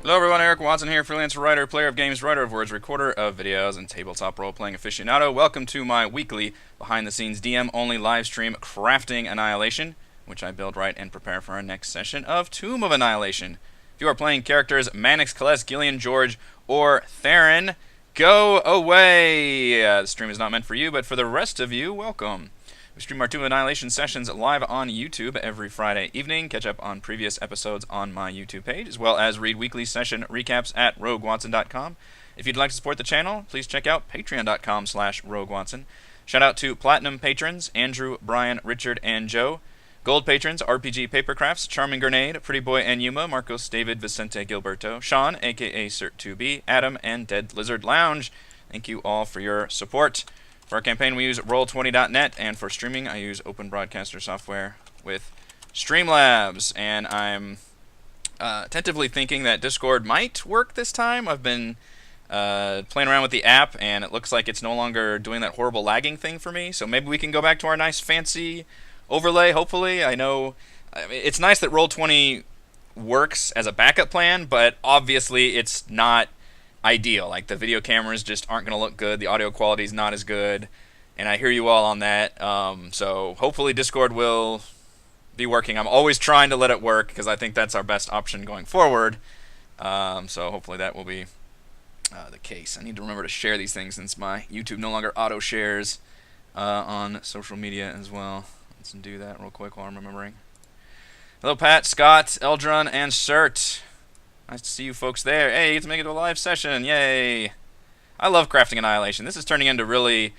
Hello everyone, Eric Watson here, freelance writer, player of games, writer of words, recorder of videos, and tabletop role-playing aficionado. Welcome to my weekly, behind-the-scenes, DM-only live stream, Crafting Annihilation, which I build, write, and prepare for our next session of Tomb of Annihilation. If you are playing characters Mannix, Kales, Gillian, George, or Theron, go away! The stream is not meant for you, but for the rest of you, welcome. We stream our Tomb of Annihilation sessions live on YouTube every Friday evening. Catch up on previous episodes on my YouTube page, as well as read weekly session recaps at roguewatson.com. If you'd like to support the channel, please check out patreon.com/roguewatson. Shout out to Platinum patrons, Andrew, Brian, Richard, and Joe. Gold patrons, RPG Papercrafts, Charming Grenade, Pretty Boy and Yuma, Marcos, David, Vicente, Gilberto, Sean, aka Cert2B, Adam, and Dead Lizard Lounge. Thank you all for your support. For our campaign, we use Roll20.net, and for streaming, I use Open Broadcaster software with Streamlabs. And I'm tentatively thinking that Discord might work this time. I've been playing around with the app, and it looks like it's no longer doing that horrible lagging thing for me. So maybe we can go back to our nice fancy overlay, hopefully. I mean, it's nice that Roll20 works as a backup plan, but obviously it's not ideal. Like, the video cameras just aren't going to look good, the audio quality is not as good, and I hear you all on that. So hopefully Discord will be working. I'm always trying to let it work because I think that's our best option going forward. So hopefully that will be the case. I need to remember to share these things since my YouTube no longer auto shares on social media as well. Let's do that real quick while I'm remembering. Hello Pat, Scott, Eldron, and Cert. Nice to see you folks there. Hey, you get to make it to a live session. Yay. I love Crafting Annihilation. This is turning into really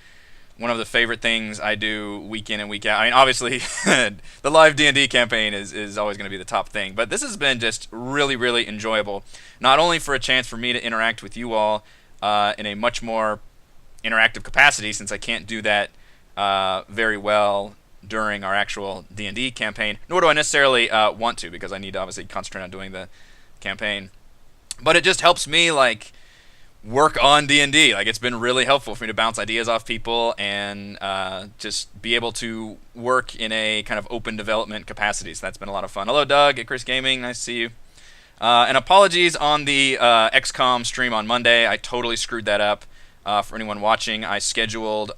one of the favorite things I do week in and week out. I mean, obviously, the live D&D campaign is always going to be the top thing. But this has been just really, really enjoyable. Not only for a chance for me to interact with you all in a much more interactive capacity, since I can't do that very well during our actual D&D campaign, nor do I necessarily want to, because I need to obviously concentrate on doing the campaign, but it just helps me like work on D&D. Like, it's been really helpful for me to bounce ideas off people and just be able to work in a kind of open development capacity. So that's been a lot of fun. Hello Doug at Chris Gaming, nice to see you. And apologies on the XCOM stream on Monday. I totally screwed that up. For anyone watching, I scheduled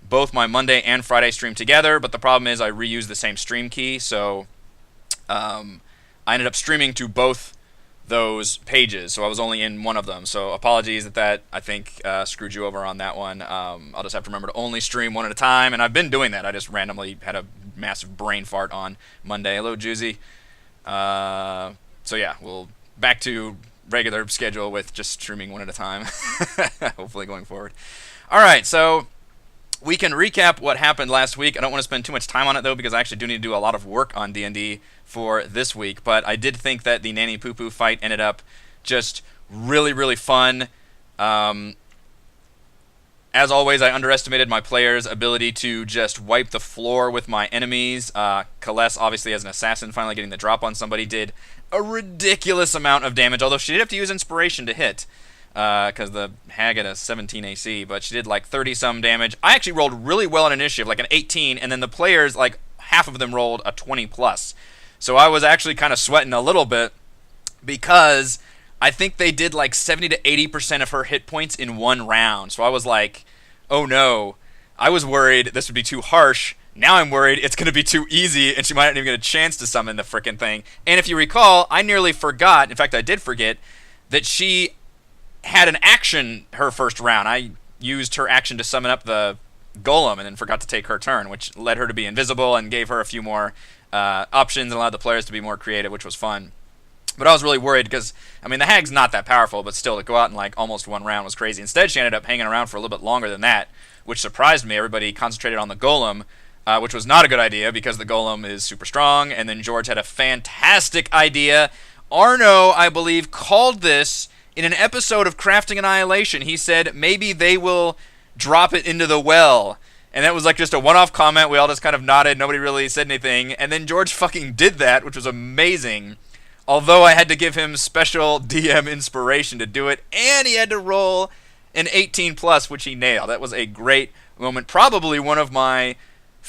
both my Monday and Friday stream together, but the problem is I reused the same stream key, so I ended up streaming to both those pages, so I was only in one of them. So apologies that I think screwed you over on that one. I'll just have to remember to only stream one at a time, and I've been doing that. I just randomly had a massive brain fart on Monday. Hello, Juicy. So yeah, we'll back to regular schedule with just streaming one at a time, hopefully going forward. All right, so we can recap what happened last week. I don't want to spend too much time on it, though, because I actually do need to do a lot of work on D&D for this week. But I did think that the Nanny Poo Poo fight ended up just really, really fun. As always, I underestimated my players' ability to just wipe the floor with my enemies. Kales, obviously, as an assassin, finally getting the drop on somebody, did a ridiculous amount of damage, although she did have to use inspiration to hit, because the hag had a 17 AC, but she did like 30-some damage. I actually rolled really well on initiative, like an 18, and then the players, like half of them rolled a 20+. So I was actually kind of sweating a little bit, because I think they did like 70 to 80% of her hit points in one round. So I was like, oh no. I was worried this would be too harsh. Now I'm worried it's going to be too easy, and she might not even get a chance to summon the frickin' thing. And if you recall, I nearly forgot, in fact I did forget, that she had an action her first round. I used her action to summon up the golem and then forgot to take her turn, which led her to be invisible and gave her a few more options and allowed the players to be more creative, which was fun. But I was really worried because, I mean, the hag's not that powerful, but still, to go out in like almost one round was crazy. Instead, she ended up hanging around for a little bit longer than that, which surprised me. Everybody concentrated on the golem, which was not a good idea because the golem is super strong. And then George had a fantastic idea. Arno, I believe, called this in an episode of Crafting Annihilation. He said maybe they will drop it into the well. And that was like just a one-off comment. We all just kind of nodded. Nobody really said anything. And then George fucking did that, which was amazing. Although I had to give him special DM inspiration to do it. And he had to roll an 18+, which he nailed. That was a great moment. Probably one of my,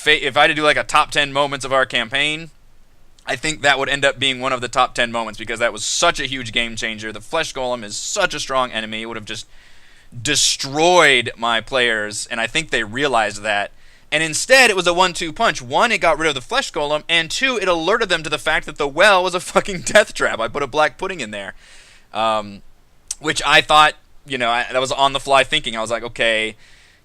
if I had to do like a top 10 moments of our campaign, I think that would end up being one of the top 10 moments because that was such a huge game changer. The Flesh Golem is such a strong enemy. It would have just destroyed my players, and I think they realized that. And instead, it was a 1-2 punch. One, it got rid of the Flesh Golem, and two, it alerted them to the fact that the well was a fucking death trap. I put a black pudding in there, which I thought, that was on the fly thinking. I was like, okay,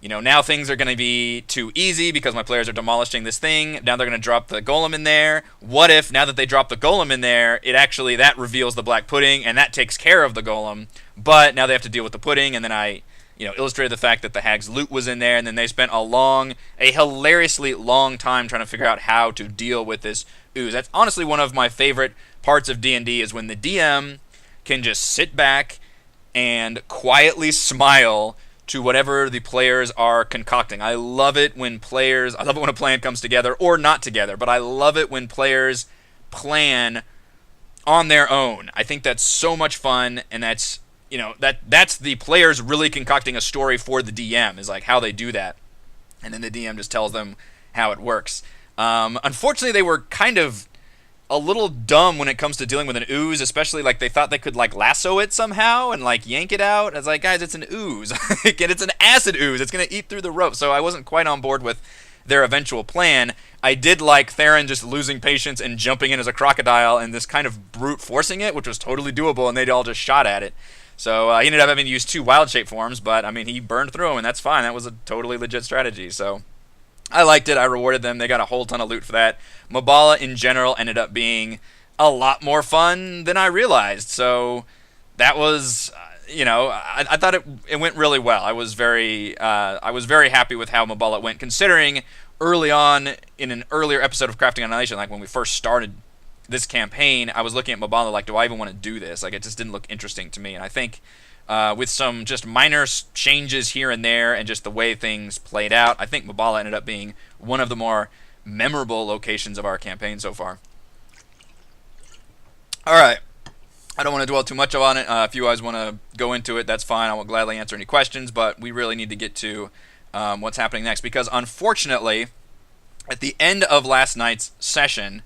now things are going to be too easy because my players are demolishing this thing. Now they're going to drop the golem in there. What if, now that they drop the golem in there, that reveals the black pudding, and that takes care of the golem, but now they have to deal with the pudding, and then I illustrated the fact that the hag's loot was in there, and then they spent a hilariously long time trying to figure out how to deal with this ooze. That's honestly one of my favorite parts of D&D is when the DM can just sit back and quietly smile to whatever the players are concocting. I love it when a plan comes together, or not together, but I love it when players plan on their own. I think that's so much fun, and that's the players really concocting a story for the DM, is like how they do that. And then the DM just tells them how it works. Unfortunately, they were kind of a little dumb when it comes to dealing with an ooze, especially they thought they could lasso it somehow and yank it out. I was like, guys, it's an ooze. And it's an acid ooze. It's going to eat through the rope. So I wasn't quite on board with their eventual plan. I did like Theron just losing patience and jumping in as a crocodile and this kind of brute forcing it, which was totally doable, and they all just shot at it. So he ended up having to use 2 wild shape forms, but he burned through them, and that's fine. That was a totally legit strategy. So I liked it. I rewarded them. They got a whole ton of loot for that. Mabala in general ended up being a lot more fun than I realized. So that was, I thought it went really well. I was very happy with how Mabala went, considering early on in an earlier episode of Crafting Annihilation, when we first started this campaign, I was looking at Mabala do I even want to do this? It just didn't look interesting to me. And I think with some just minor changes here and there and just the way things played out, I think Mabala ended up being one of the more memorable locations of our campaign so far. Alright, I don't want to dwell too much on it. If you guys want to go into it, that's fine. I will gladly answer any questions, but we really need to get to what's happening next, because unfortunately, at the end of last night's session,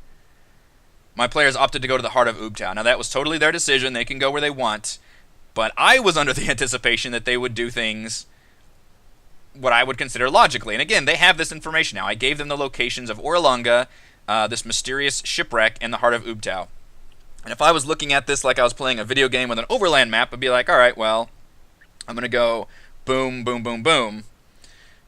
my players opted to go to the heart of Oobtow. Now, that was totally their decision. They can go where they want. But I was under the anticipation that they would do things what I would consider logically. And again, they have this information now. I gave them the locations of Orlunga, this mysterious shipwreck, and the heart of Oobtow. And if I was looking at this like I was playing a video game with an overland map, I'd be like, all right, well, I'm going to go boom, boom, boom, boom.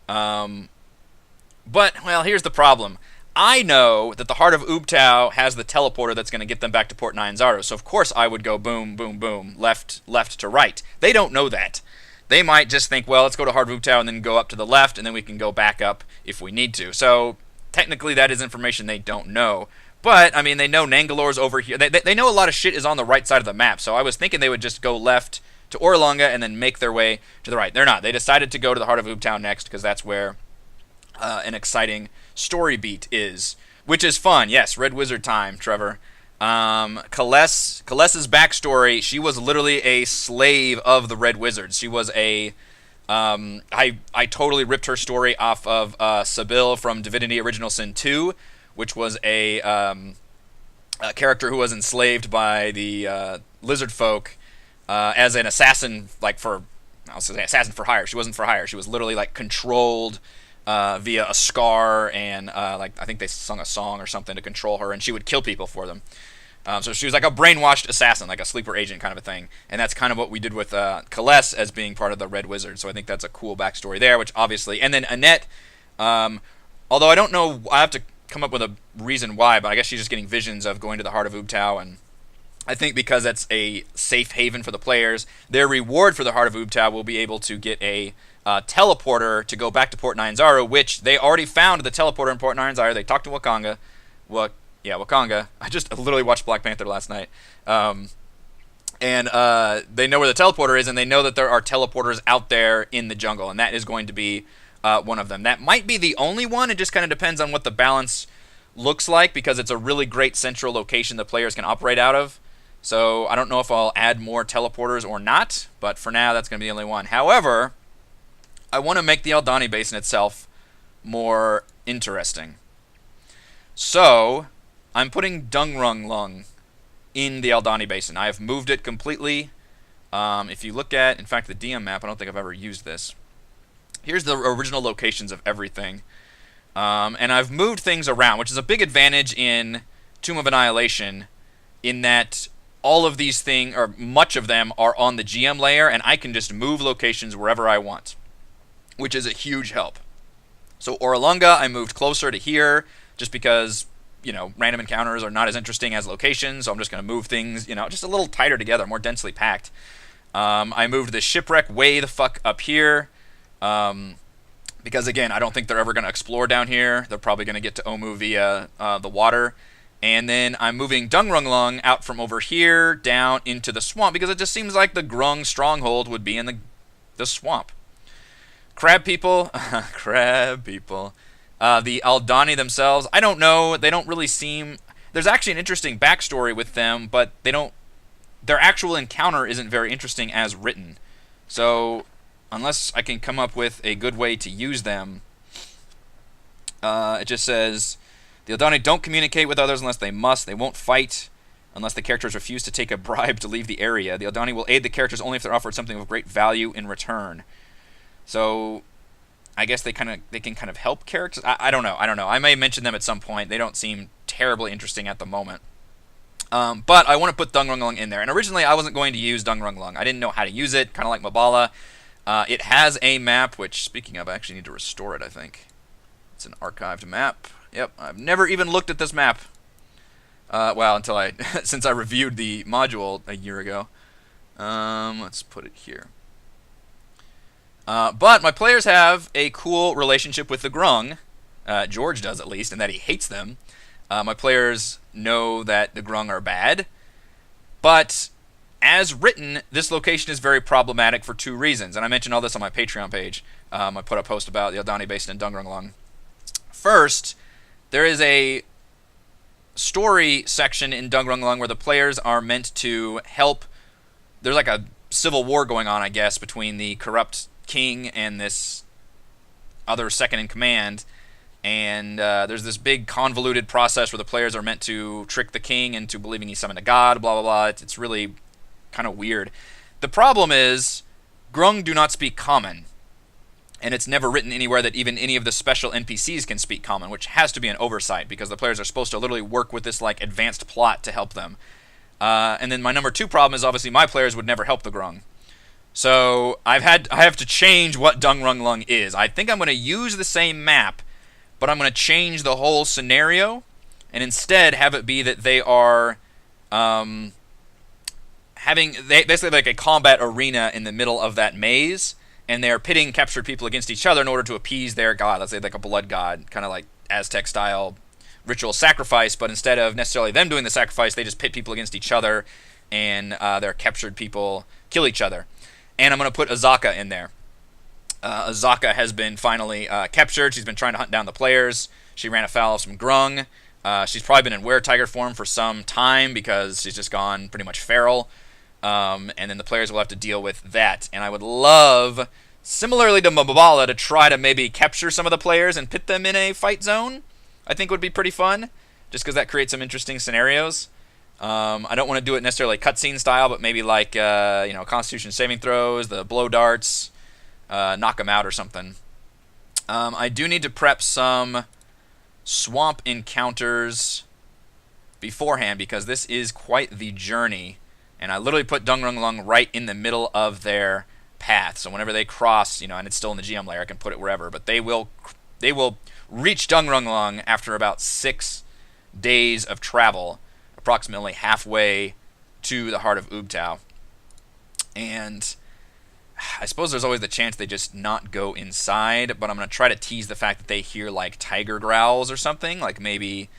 But, well, here's the problem. I know that the heart of Oobtow has the teleporter that's going to get them back to Port Nyanzaru, so of course I would go boom, boom, boom, left to right. They don't know that. They might just think, well, let's go to Heart of Oobtow and then go up to the left, and then we can go back up if we need to. So technically that is information they don't know. But, they know Nangalore's over here. They know a lot of shit is on the right side of the map, so I was thinking they would just go left to Orlunga and then make their way to the right. They're not. They decided to go to the Heart of Oobtow next because that's where an exciting story beat is, which is fun. Yes, Red Wizard time, Trevor. Kales's backstory, she was literally a slave of the Red Wizards. She was I totally ripped her story off of Sybil from Divinity Original Sin 2, which was a character who was enslaved by the lizard folk as an assassin, assassin for hire. She wasn't for hire. She was literally controlled via a scar, and I think they sung a song or something to control her, and she would kill people for them. So she was like a brainwashed assassin, like a sleeper agent kind of a thing. And that's kind of what we did with Kales as being part of the Red Wizard. So I think that's a cool backstory there, which obviously... And then Annette, although I don't know, I have to come up with a reason why, but I guess she's just getting visions of going to the Heart of Oobtow, and I think because that's a safe haven for the players, their reward for the Heart of Oobtow will be able to get a teleporter to go back to Port Nyanzaru, which they already found the teleporter in Port Nyanzaru. They talked to Wakanga. Wakanga. I just literally watched Black Panther last night. And they know where the teleporter is, and they know that there are teleporters out there in the jungle, and that is going to be one of them. That might be the only one. It just kind of depends on what the balance looks like, because it's a really great central location the players can operate out of. So I don't know if I'll add more teleporters or not, but for now that's going to be the only one. However, I want to make the Aldani Basin itself more interesting. So I'm putting Dungrunglung in the Aldani Basin. I have moved it completely. If you look at, in fact, the DM map, I don't think I've ever used this. Here's the original locations of everything. And I've moved things around, which is a big advantage in Tomb of Annihilation, in that all of these things, or much of them, are on the GM layer, and I can just move locations wherever I want, which is a huge help. So Oralunga, I moved closer to here, just because, you know, random encounters are not as interesting as locations, so I'm just going to move things, you know, just a little tighter together, more densely packed. I moved the shipwreck way the fuck up here, because, again, I don't think they're ever going to explore down here. They're probably going to get to Omu via the water. And then I'm moving Dungrunglung out from over here down into the swamp, because it just seems like the Grung stronghold would be in the swamp. Crab people, crab people. The Aldani themselves, I don't know. They don't really seem... There's actually an interesting backstory with them, but they don't... Their actual encounter isn't very interesting as written. So, unless I can come up with a good way to use them, it just says... The Aldani don't communicate with others unless they must. They won't fight unless the characters refuse to take a bribe to leave the area. The Aldani will aid the characters only if they're offered something of great value in return. So, I guess they can kind of help characters. I don't know. I may mention them at some point. They don't seem terribly interesting at the moment. But I want to put Dungrunglung in there. And originally, I wasn't going to use Dungrunglung. I didn't know how to use it, kind of like Mabala. It has a map, which, speaking of, I actually need to restore it, I think. It's an archived map. Yep, I've never even looked at this map. Well, until since I reviewed the module a year ago. Let's put it here. But my players have a cool relationship with the Grung. George does, at least, in that he hates them. My players know that the Grung are bad. But as written, this location is very problematic for two reasons. And I mentioned all this on my Patreon page. I put a post about the Aldani Basin and Dungrunglung. First, there is a story section in Dungrunglung where the players are meant to help. There's like a civil war going on, I guess, between the corrupt king and this other second in command. And there's this big convoluted process where the players are meant to trick the king into believing he's summoned a god, blah, blah, blah. It's really kind of weird. The problem is, Grung do not speak Common. And it's never written anywhere that even any of the special NPCs can speak Common, which has to be an oversight, because the players are supposed to literally work with this like advanced plot to help them. And then my number two problem is obviously my players would never help the Grung. So I have to change what Dungrunglung is. I think I'm going to use the same map, but I'm going to change the whole scenario, and instead have it be that they are basically like a combat arena in the middle of that maze. And they're pitting captured people against each other in order to appease their god. Let's say like a blood god, kind of like Aztec-style ritual sacrifice. But instead of necessarily them doing the sacrifice, they just pit people against each other, and their captured people kill each other. And I'm going to put Azaka in there. Azaka has been finally captured. She's been trying to hunt down the players. She ran afoul of some Grung. She's probably been in were-tiger form for some time because she's just gone pretty much feral. And then the players will have to deal with that. And I would love, similarly to Mabala, to try to maybe capture some of the players and pit them in a fight zone. I think would be pretty fun, just because that creates some interesting scenarios. I don't want to do it necessarily cutscene style, but maybe like Constitution saving throws, the blow darts, knock them out or something. I do need to prep some swamp encounters beforehand, because this is quite the journey. And I literally put Dungrunglung right in the middle of their path. So whenever they cross, and it's still in the GM layer, I can put it wherever. But they will reach Dungrunglung after about 6 days of travel, approximately halfway to the heart of Ubtao. And I suppose there's always the chance they just not go inside, but I'm going to try to tease the fact that they hear like tiger growls or something, like maybe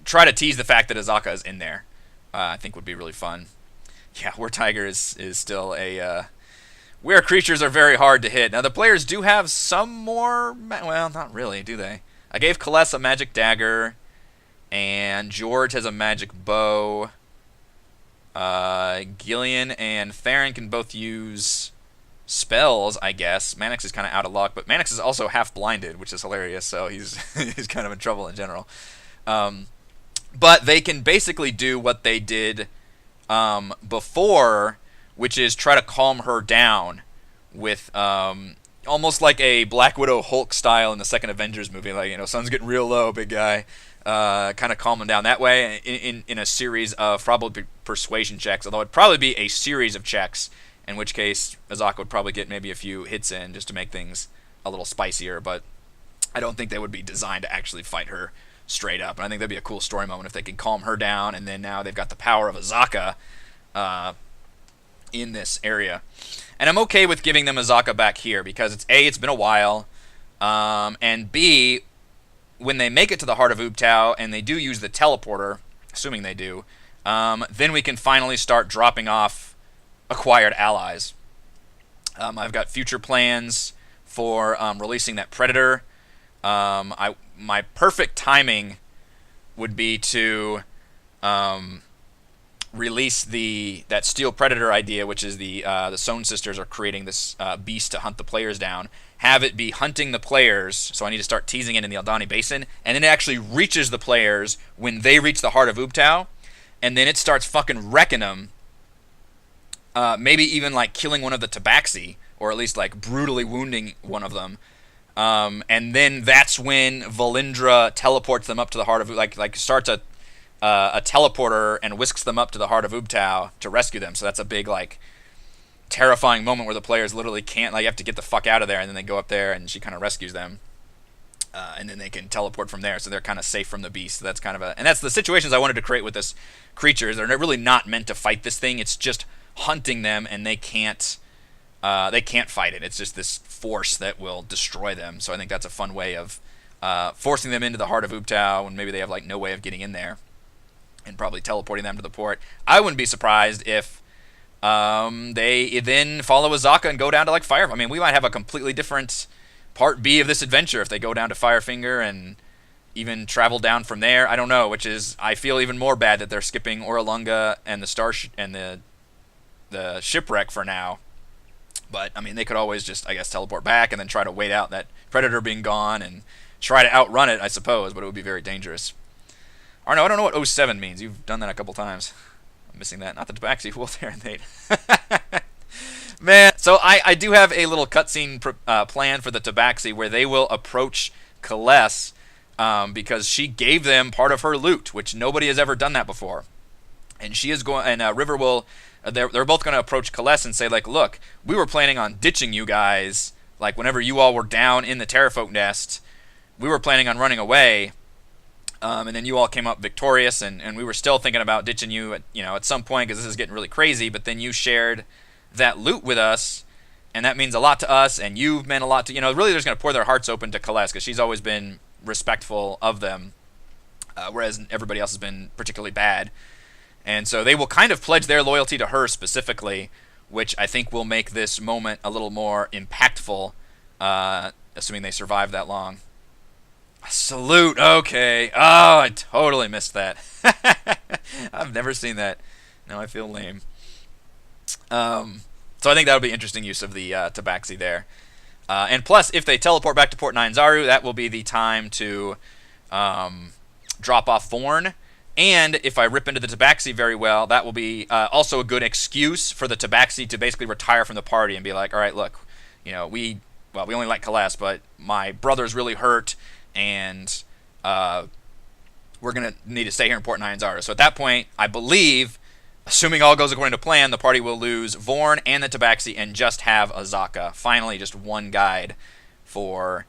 try to tease the fact that Azaka is in there. I think would be really fun. Yeah, Were Tiger is still a... Were creatures are very hard to hit. Now, the players do have some more... Well, not really, do they? I gave Kaless a magic dagger, and George has a magic bow. Gillian and Theron can both use spells, I guess. Mannix is kind of out of luck, but Mannix is also half blinded, which is hilarious, so he's he's kind of in trouble in general. Um, but they can basically do what they did before, which is try to calm her down with almost like a Black Widow Hulk style in the second Avengers movie. Like, sun's getting real low, big guy. Kind of calm him down that way in a series of probably persuasion checks, although it'd probably be a series of checks, in which case Azaka would probably get maybe a few hits in just to make things a little spicier, but I don't think they would be designed to actually fight her straight up. And I think that'd be a cool story moment if they could calm her down, and then now they've got the power of Azaka in this area. And I'm okay with giving them Azaka back here because it's been a while, and B, when they make it to the heart of Ubtao and they do use the teleporter, assuming they do, then we can finally start dropping off acquired allies. I've got future plans for releasing that Predator. My perfect timing would be to release that Steel Predator idea, which is the Sohn sisters are creating this beast to hunt the players down. Have it be hunting the players, so I need to start teasing it in the Aldani Basin, and then it actually reaches the players when they reach the heart of Ubtao, and then it starts fucking wrecking them. Maybe even like killing one of the Tabaxi, or at least like brutally wounding one of them. And then that's when Valindra teleports them up to the heart of like starts a teleporter and whisks them up to the heart of Ubtao to rescue them. So that's a big like terrifying moment where the players literally can't, like, you have to get the fuck out of there, and then they go up there and she kind of rescues them. And then they can teleport from there, so they're kind of safe from the beast. So that's kind of and that's the situations I wanted to create with this creatures. They're really not meant to fight this thing. It's just hunting them, and they can't fight it. It's just this force that will destroy them. So I think that's a fun way of forcing them into the heart of Ubtao when maybe they have like no way of getting in there, and probably teleporting them to the port. I wouldn't be surprised if they then follow Azaka and go down to like Fire. I mean, we might have a completely different part B of this adventure if they go down to Firefinger and even travel down from there. I don't know, which is, I feel even more bad that they're skipping Oralunga and the shipwreck for now. But I mean, they could always just, I guess, teleport back and then try to wait out that Predator being gone and try to outrun it, I suppose, but it would be very dangerous. Arno, I don't know what 07 means. You've done that a couple times. I'm missing that. Not the Tabaxi. Well, there, Nate. Man, so I do have a little cutscene plan for the Tabaxi where they will approach Kaless because she gave them part of her loot, which nobody has ever done that before. And she is going, and River will, they're both going to approach Kaless and say, like, look, we were planning on ditching you guys, like, whenever you all were down in the Terrafolk nest, we were planning on running away, and then you all came up victorious, and we were still thinking about ditching you at some point, because this is getting really crazy, but then you shared that loot with us, and that means a lot to us, and you've meant a lot to, really they're just going to pour their hearts open to Kaless, because she's always been respectful of them, whereas everybody else has been particularly bad. And so they will kind of pledge their loyalty to her specifically, which I think will make this moment a little more impactful, assuming they survive that long. Salute, okay. Oh, I totally missed that. I've never seen that. Now I feel lame. So I think that would be interesting use of the Tabaxi there. And plus, if they teleport back to Port Nine Zaru, that will be the time to drop off Vorn. And if I rip into the Tabaxi very well, that will be also a good excuse for the Tabaxi to basically retire from the party and be like, all right, look, we only like Kaless, but my brother's really hurt, and we're going to need to stay here in Port Nine Zaru. So at that point, I believe, assuming all goes according to plan, the party will lose Vorn and the Tabaxi and just have Azaka. Finally, just one guide for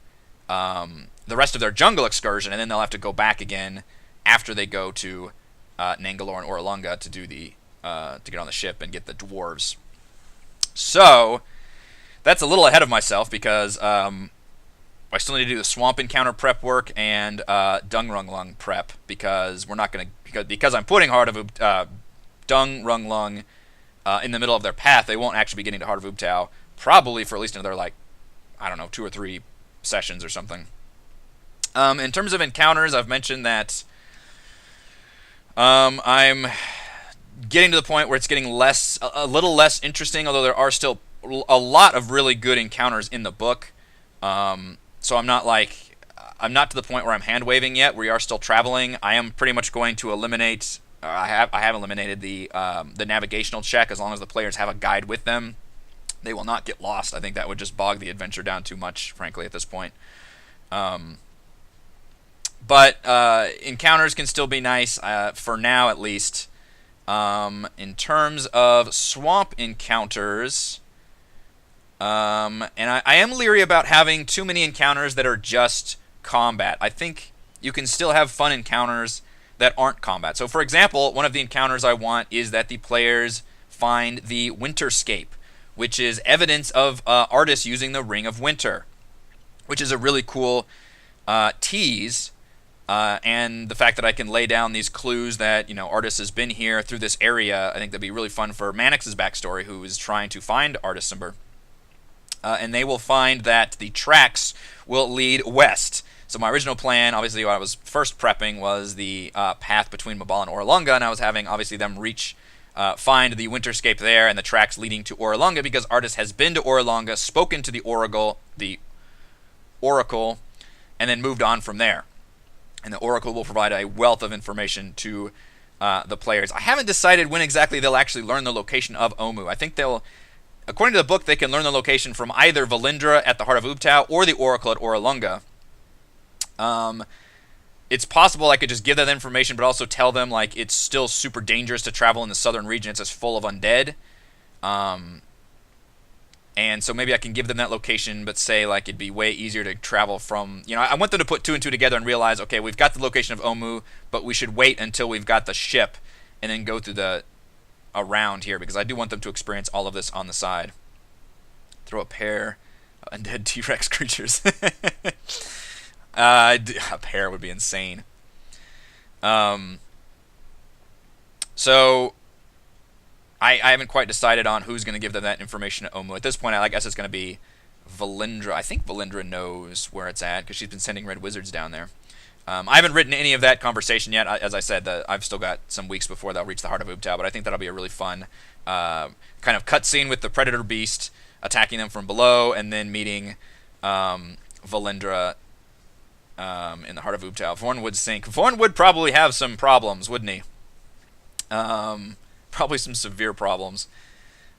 the rest of their jungle excursion, and then they'll have to go back again after they go to Nangalore and Oralunga to do to get on the ship and get the dwarves. So that's a little ahead of myself because I still need to do the swamp encounter prep work and Dungrunglung prep because we're not going to because I'm putting Heart of Dungrunglung in the middle of their path. They won't actually be getting to Heart of Ubtao probably for at least another 2 or 3 sessions or something. In terms of encounters, I've mentioned that I'm getting to the point where it's getting a little less interesting, although there are still a lot of really good encounters in the book. So I'm not to the point where I'm hand waving yet. We are still traveling. I am pretty much going to eliminate. I have eliminated the navigational check as long as the players have a guide with them. They will not get lost. I think that would just bog the adventure down too much, frankly, at this point. But encounters can still be nice for now, at least. In terms of swamp encounters, and I am leery about having too many encounters that are just combat. I think you can still have fun encounters that aren't combat. So, for example, one of the encounters I want is that the players find the Winterscape, which is evidence of artists using the Ring of Winter, which is a really cool tease. And the fact that I can lay down these clues that, you know, Artis has been here through this area, I think that'd be really fun for Mannix's backstory, who is trying to find Artisimber. And they will find that the tracks will lead west. So my original plan, obviously, what I was first prepping was the path between Mabal and Oralunga, and I was having, obviously, them find the Winterscape there and the tracks leading to Oralunga, because Artis has been to Oralunga, spoken to the Oracle, and then moved on from there. And the Oracle will provide a wealth of information to the players. I haven't decided when exactly they'll actually learn the location of Omu. I think according to the book, they can learn the location from either Valindra at the Heart of Ubtao or the Oracle at Oralunga. It's possible I could just give that information, but also tell them like it's still super dangerous to travel in the southern region. It's just full of undead. And so maybe I can give them that location, but say like it'd be way easier to travel from, you know, I want them to put 2 and 2 together and realize, okay, we've got the location of Omu, but we should wait until we've got the ship and then go through around here, because I do want them to experience all of this on the side. Throw a pair of undead T-Rex creatures. A pair would be insane. So I haven't quite decided on who's going to give them that information to Omu. At this point, I guess it's going to be Valindra. I think Valindra knows where it's at, because she's been sending red wizards down there. I haven't written any of that conversation yet. As I said, I've still got some weeks before they'll reach the Heart of Ubtao, but I think that'll be a really fun kind of cutscene with the Predator Beast attacking them from below, and then meeting Valindra in the Heart of Ubtao. Vorn would sink. Vorn would probably have some problems, wouldn't he? Probably some severe problems.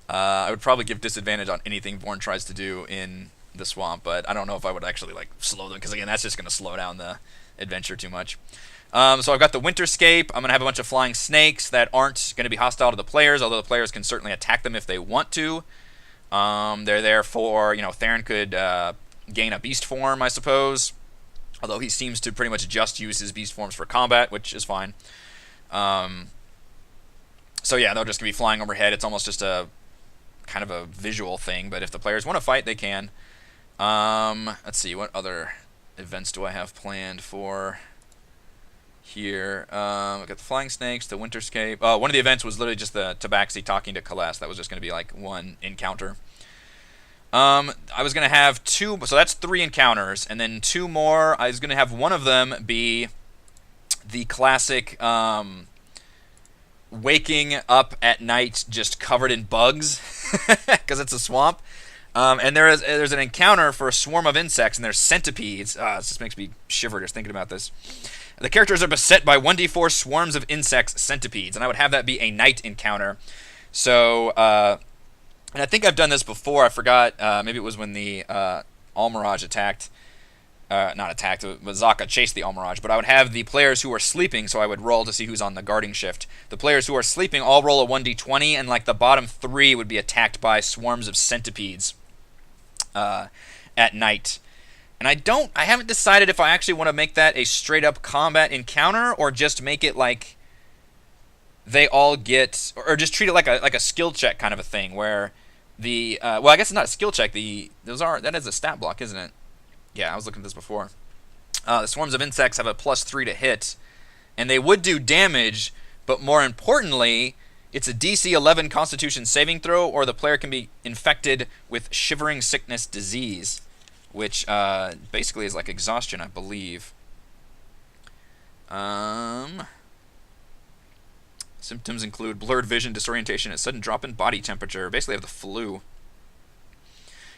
I would probably give disadvantage on anything Vorn tries to do in the swamp, but I don't know if I would actually like slow them, because again, that's just going to slow down the adventure too much. So I've got the Winterscape. I'm going to have a bunch of flying snakes that aren't going to be hostile to the players, although the players can certainly attack them if they want to. They're there for, you know, Theron could gain a beast form, I suppose, although he seems to pretty much just use his beast forms for combat, which is fine. So yeah, they're just going to be flying overhead. It's almost just a kind of a visual thing, but if the players want to fight, they can. Let's see, what other events do I have planned for here? I've got the flying snakes, the Winterscape. Oh, one of the events was literally just the Tabaxi talking to Kaleste. That was just going to be like one encounter. I was going to have 2, so that's 3 encounters, and then 2 more. I was going to have one of them be the classic waking up at night just covered in bugs, because it's a swamp. And there's an encounter for a swarm of insects, and there's centipedes. This just makes me shiver just thinking about this. The characters are beset by 1d4 swarms of insects, centipedes, and I would have that be a night encounter. So, and I think I've done this before. I forgot. Maybe it was when the Almirage attacked. Not attacked, but Zaka chased the Almirage. But I would have the players who are sleeping, so I would roll to see who's on the guarding shift. The players who are sleeping all roll a 1d20, and like the bottom 3 would be attacked by swarms of centipedes at night. And I haven't decided if I actually want to make that a straight up combat encounter, or just make it like they all get, or just treat it like a skill check kind of a thing, where the well, I guess it's not a skill check. That is a stat block, isn't it? Yeah, I was looking at this before. The swarms of insects have a +3 to hit, and they would do damage, but more importantly, it's a DC 11 Constitution saving throw, or the player can be infected with Shivering Sickness Disease, which basically is like exhaustion, I believe. Symptoms include blurred vision, disorientation, a sudden drop in body temperature. Basically, have the flu.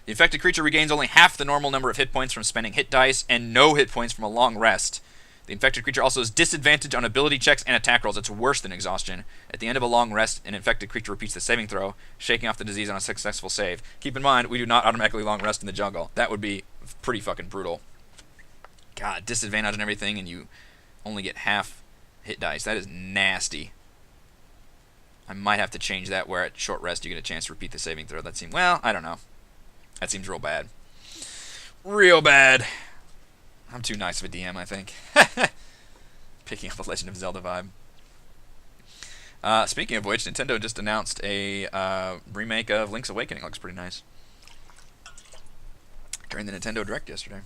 The infected creature regains only half the normal number of hit points from spending hit dice and no hit points from a long rest. The infected creature also has disadvantage on ability checks and attack rolls. It's worse than exhaustion. At the end of a long rest, an infected creature repeats the saving throw, shaking off the disease on a successful save. Keep in mind, we do not automatically long rest in the jungle. That would be pretty fucking brutal. God, disadvantage on everything, and you only get half hit dice. That is nasty. I might have to change that where at short rest you get a chance to repeat the saving throw. That seems, well, I don't know. That seems real bad. Real bad. I'm too nice of a DM, I think. Picking up the Legend of Zelda vibe. Speaking of which, Nintendo just announced a remake of Link's Awakening. Looks pretty nice. During the Nintendo Direct yesterday.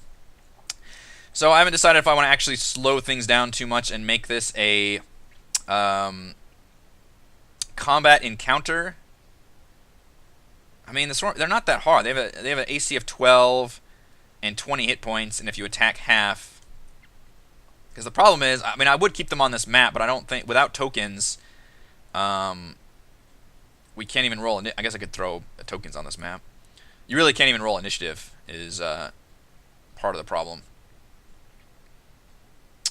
So I haven't decided if I want to actually slow things down too much and make this a combat encounter. I mean, they're not that hard. They have an AC of 12 and 20 hit points, and if you attack half, because the problem is, I mean, I would keep them on this map, but I don't think without tokens, we can't even roll. I guess I could throw tokens on this map. You really can't even roll initiative. Is part of the problem.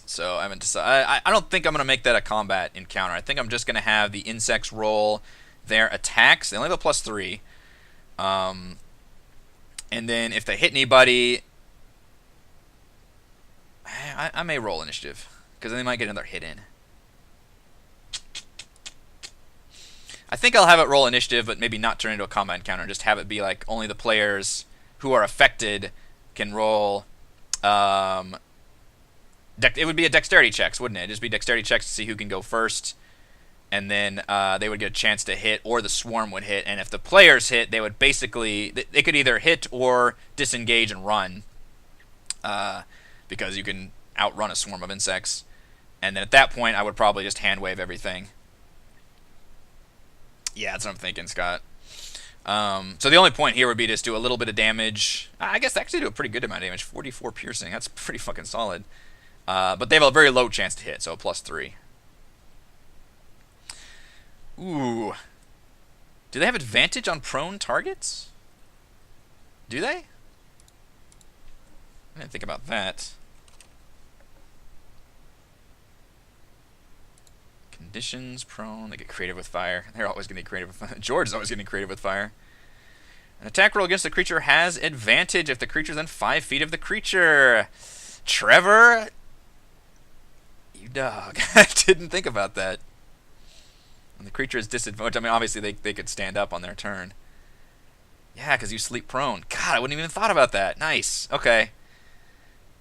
So I haven't decided. I don't think I'm going to make that a combat encounter. I think I'm just going to have the insects roll their attacks. They only have a +3. And then if they hit anybody, I may roll initiative, because then they might get another hit in. I think I'll have it roll initiative, but maybe not turn into a combat encounter. Just have it be like only the players who are affected can roll. It would be a dexterity checks, wouldn't it? It'd just be dexterity checks to see who can go first. And then they would get a chance to hit, or the swarm would hit. And if the players hit, they would basically... They could either hit or disengage and run. Because you can outrun a swarm of insects. And then at that point, I would probably just hand wave everything. Yeah, that's what I'm thinking, Scott. So the only point here would be just do a little bit of damage. I guess they actually do a pretty good amount of damage. 44 piercing. That's pretty fucking solid. But they have a very low chance to hit, so a +3. Ooh. Do they have advantage on prone targets? Do they? I didn't think about that. Conditions, prone, they get creative with fire. They're always going to get creative with fire. George is always getting creative with fire. An attack roll against the creature has advantage if the creature is within 5 feet of the creature. Trevor? You dog. I didn't think about that. And the creature is disadvantaged. I mean, obviously, they could stand up on their turn. Yeah, because you sleep prone. God, I wouldn't even thought about that. Nice. Okay.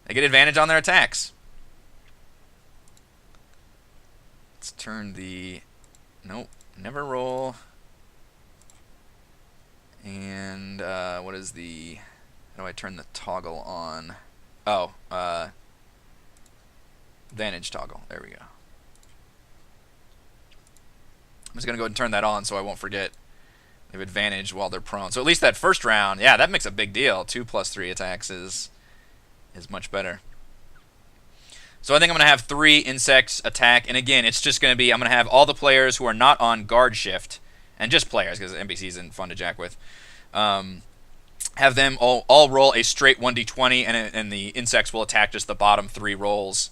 They get advantage on their attacks. Let's turn the... Nope. Never roll. And, what is the... How do I turn the toggle on? Oh, advantage toggle. There we go. I'm just going to go ahead and turn that on so I won't forget. They have advantage while they're prone. So at least that first round, yeah, that makes a big deal. 2 + 3 attacks is much better. So I think I'm going to have 3 insects attack. And again, it's just going to be, I'm going to have all the players who are not on guard shift, and just players, because NPCs isn't fun to jack with, have them all roll a straight 1d20, and the insects will attack just the bottom 3 rolls,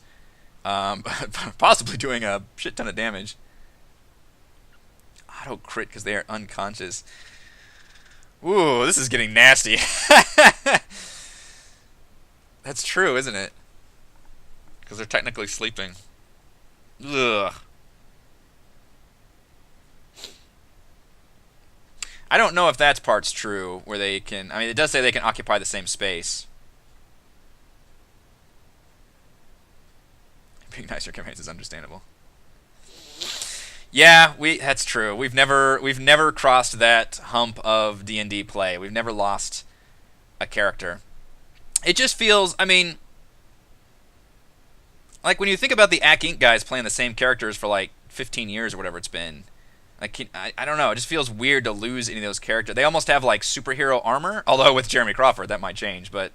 possibly doing a shit ton of damage. Auto crit because they are unconscious. Ooh, this is getting nasty. That's true, isn't it? Because they're technically sleeping. Ugh. I don't know if that part's true, where they can... I mean, it does say they can occupy the same space. Being nicer campaigns is understandable. Yeah, that's true. We've never crossed that hump of D&D play. We've never lost a character. It just feels, I mean, like when you think about the Ack Inc. guys playing the same characters for like 15 years or whatever it's been, like I don't know, it just feels weird to lose any of those characters. They almost have like superhero armor, although with Jeremy Crawford that might change, but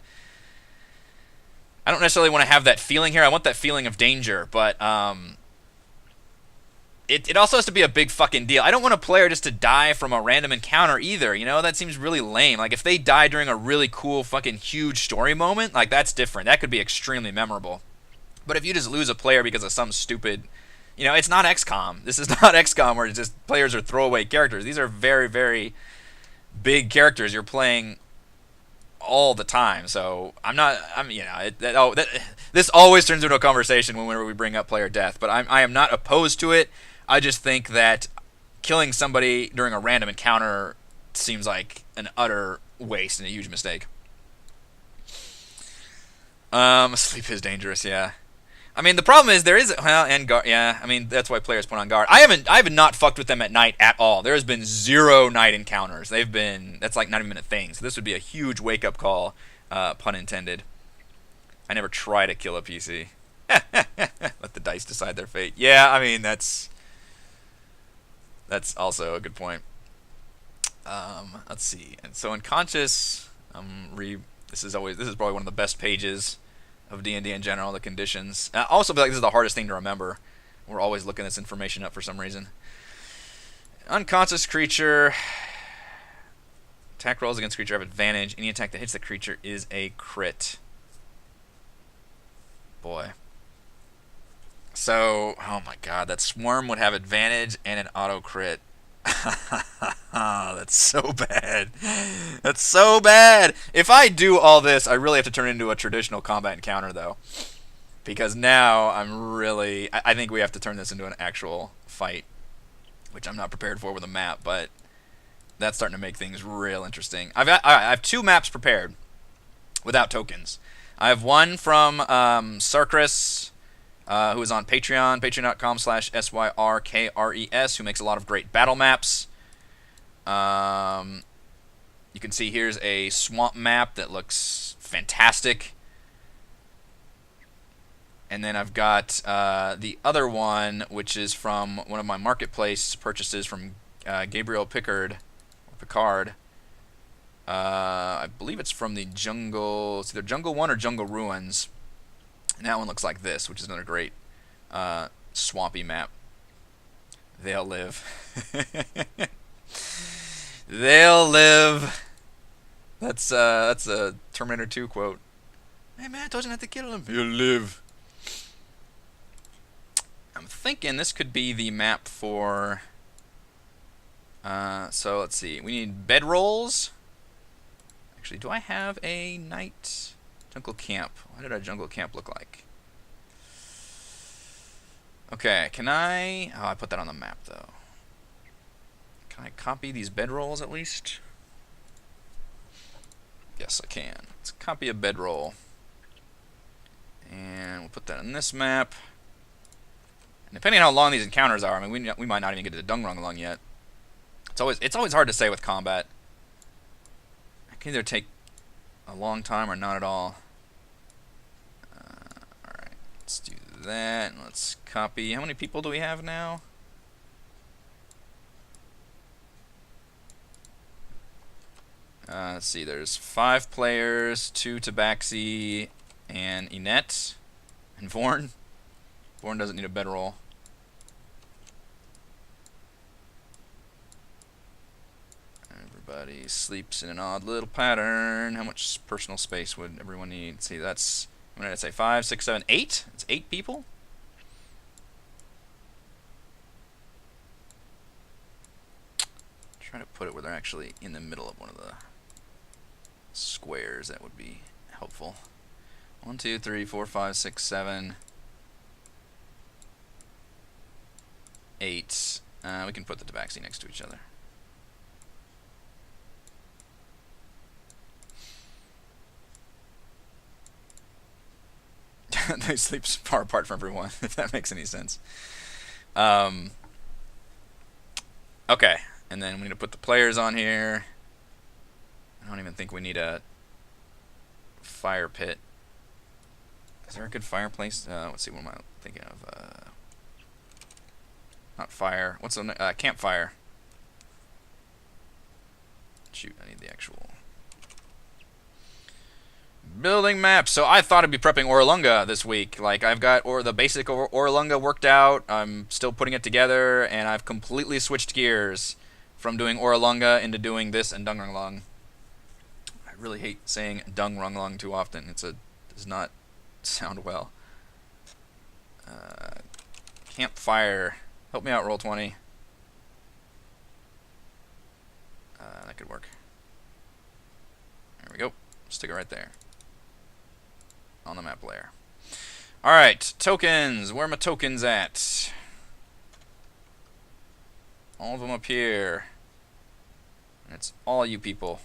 I don't necessarily want to have that feeling here. I want that feeling of danger, but it also has to be a big fucking deal. I don't want a player just to die from a random encounter either, you know? That seems really lame. Like, if they die during a really cool fucking huge story moment, like, that's different. That could be extremely memorable. But if you just lose a player because of some stupid... You know, it's not XCOM. This is not XCOM where it's just players are throwaway characters. These are very, very big characters you're playing all the time. So this always turns into a conversation whenever we bring up player death. But I am not opposed to it. I just think that killing somebody during a random encounter seems like an utter waste and a huge mistake. Sleep is dangerous, yeah. I mean, the problem is there is yeah. I mean, that's why players put on guard. I have not fucked with them at night at all. There has been 0 night encounters. That's like not even a thing. So this would be a huge wake up call, pun intended. I never try to kill a PC. Let the dice decide their fate. Yeah, I mean that's also a good point. Let's see. And so unconscious. This is probably one of the best pages of D&D in general, the conditions. I also feel like this is the hardest thing to remember. We're always looking this information up for some reason. Unconscious creature. Attack rolls against creature have advantage. Any attack that hits the creature is a crit. Boy. So, oh my god, that swarm would have advantage and an auto crit. That's so bad. That's so bad. If I do all this, I really have to turn it into a traditional combat encounter, though. Because now I think we have to turn this into an actual fight. Which I'm not prepared for with a map, but that's starting to make things real interesting. I have 2 maps prepared without tokens. I have one from Sarkris, who is on Patreon, patreon.com/SYRKRES, who makes a lot of great battle maps. You can see here's a swamp map that looks fantastic. And then I've got the other one, which is from one of my marketplace purchases from Gabriel Picard. I believe it's from the Jungle... It's either Jungle 1 or Jungle Ruins. And that one looks like this, which is another great swampy map. They'll live. They'll live. That's a Terminator 2 quote. Hey man, I told you not to kill him. He'll live. I'm thinking this could be the map for... so let's see. We need bedrolls. Actually, do I have a night jungle camp? What did our jungle camp look like? Okay, can I... Oh, I put that on the map, though. Can I copy these bedrolls, at least? Yes, I can. Let's copy a bedroll. And we'll put that on this map. And depending on how long these encounters are, I mean, we might not even get to Dungrung Lung yet. It's always hard to say with combat. It can either take a long time or not at all. Alright, let's do that. Let's copy. How many people do we have now? Let's see, there's 5 players, 2 Tabaxi, and Inet, and Vorn. Vorn doesn't need a bedroll. Everybody sleeps in an odd little pattern. How much personal space would everyone need? Let's see, that's, what did I say, 5, 6, 7, 8? It's 8 people? Try to put it where they're actually in the middle of one of the squares. That would be helpful. 1, 2, 3, 4, 5, 6, 7, 8. We can put the Tabaxi next to each other. They sleep far apart from everyone, if that makes any sense. Okay, and then we need to put the players on here. I don't even think we need a fire pit. Is there a good fireplace? Let's see, what am I thinking of? Not fire. What's the campfire? Shoot, I need the actual Building maps. So I thought I'd be prepping Orlunga this week. Like, I've got the basic Orlunga worked out. I'm still putting it together, and I've completely switched gears from doing Orlunga into doing this and Dungrunglung. I really hate saying Dungrunglung too often. Does not sound well. Campfire. Help me out, roll 20. That could work. There we go. Stick it right there. On the map layer. Alright, tokens. Where are my tokens at? All of them up here. And it's all you people.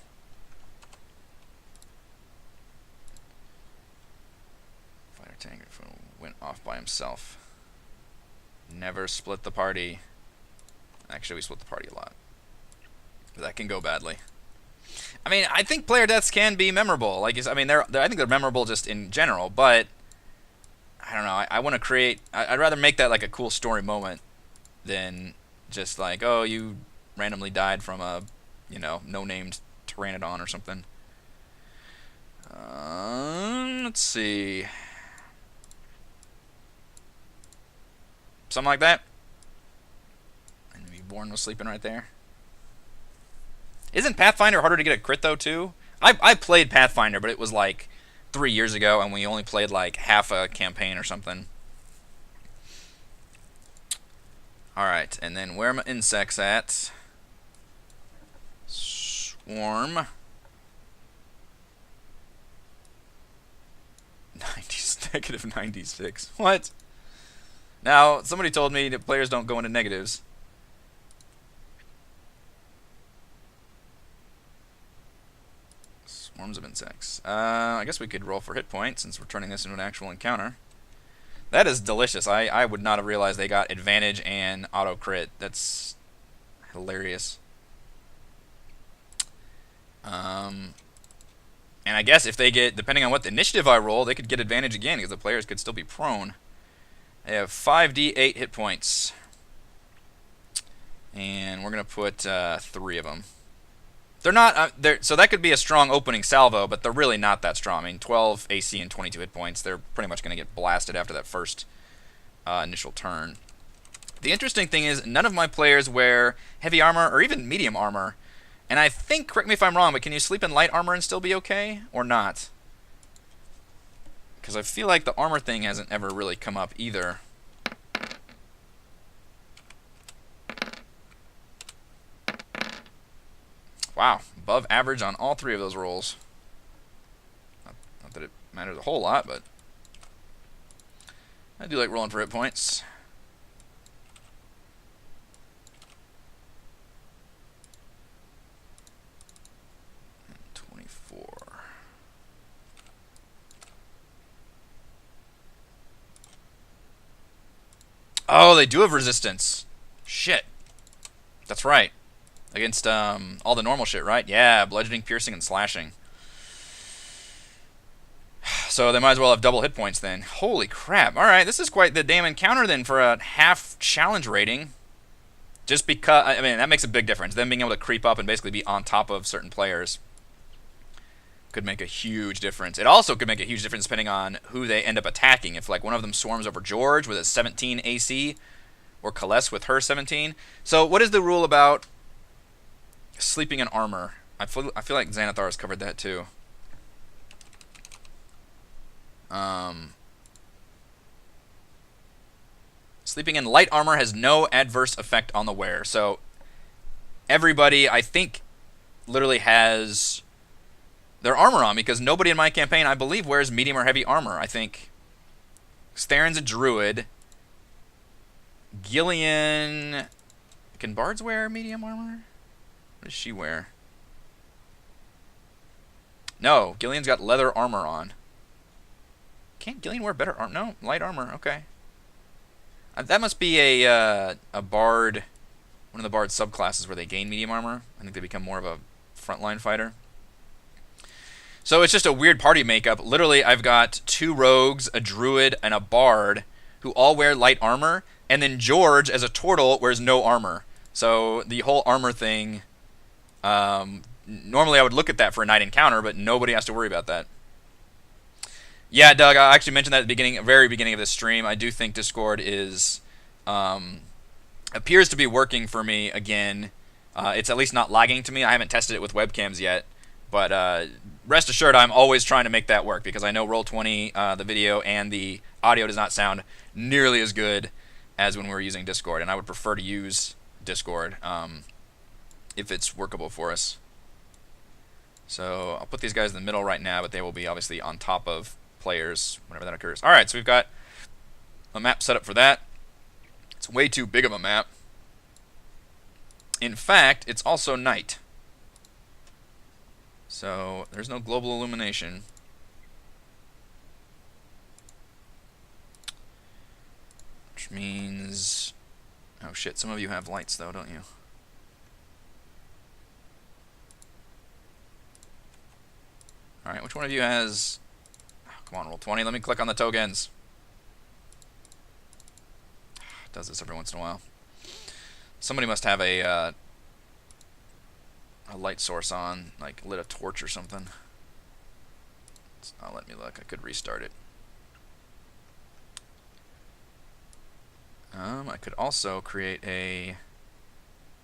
Fighter tank went off by himself. Never split the party. Actually, we split the party a lot. But that can go badly. I mean, I think player deaths can be memorable. Like, I mean, I think they're memorable just in general. But I don't know. I want to create. I'd rather make that like a cool story moment than just like, oh, you randomly died from a, no-named Pteranodon or something. Let's see. Something like that. And maybe Born was sleeping right there. Isn't Pathfinder harder to get a crit though too? I played Pathfinder, but it was like 3 years ago, and we only played like half a campaign or something. Alright, and then where are my insects at? Swarm. 90s, -96. What? Now, somebody told me that players don't go into negatives. Swarms of insects. I guess we could roll for hit points since we're turning this into an actual encounter. That is delicious. I would not have realized they got advantage and auto crit. That's hilarious. And I guess if they get, depending on what the initiative I roll, they could get advantage again because the players could still be prone. They have 5d8 hit points. And we're going to put 3 of them. They're not, so that could be a strong opening salvo, but they're really not that strong. I mean, 12 AC and 22 hit points. They're pretty much going to get blasted after that first initial turn. The interesting thing is none of my players wear heavy armor or even medium armor. And I think, correct me if I'm wrong, but can you sleep in light armor and still be okay? Or not? Because I feel like the armor thing hasn't ever really come up either. Wow, above average on all 3 of those rolls. Not that it matters a whole lot, but I do like rolling for hit points. And 24. Oh, they do have resistance. Shit. That's right. Against all the normal shit, right? Yeah, bludgeoning, piercing, and slashing. So they might as well have double hit points then. Holy crap. Alright, this is quite the damn encounter then for a half challenge rating. Just because, I mean, that makes a big difference. Them being able to creep up and basically be on top of certain players could make a huge difference. It also could make a huge difference depending on who they end up attacking. If like one of them swarms over George with a 17 AC, or Kaless with her 17. So what is the rule about sleeping in armor? I feel like Xanathar has covered that too. Sleeping in light armor has no adverse effect on the wearer. So everybody, I think, literally has their armor on because nobody in my campaign, I believe, wears medium or heavy armor. I think Theron's a druid. Gillian, can bards wear medium armor? What does she wear? No, Gillian's got leather armor on. Can't Gillian wear better armor? No, light armor. Okay. That must be a bard, one of the bard subclasses where they gain medium armor. I think they become more of a frontline fighter. So it's just a weird party makeup. Literally, I've got 2 rogues, a druid, and a bard who all wear light armor, and then George, as a turtle, wears no armor. So the whole armor thing, normally I would look at that for a night encounter, but nobody has to worry about that. Yeah, Doug, I actually mentioned that at the beginning, very beginning of this stream. I do think Discord is um, appears to be working for me again. It's at least not lagging to me. I haven't tested it with webcams yet, but rest assured, I'm always trying to make that work because I know Roll20, the video and the audio does not sound nearly as good as when we're using Discord, and I would prefer to use Discord if it's workable for us. So I'll put these guys in the middle right now, but they will be obviously on top of players whenever that occurs. All right, so we've got a map set up for that. It's way too big of a map. In fact, it's also night. So there's no global illumination. Which means... oh shit, some of you have lights though, don't you? Alright, which one of you has... oh, come on, Roll20, let me click on the tokens. It does this every once in a while. Somebody must have a light source on, like lit a torch or something. Let me look. I could restart it. I could also create a...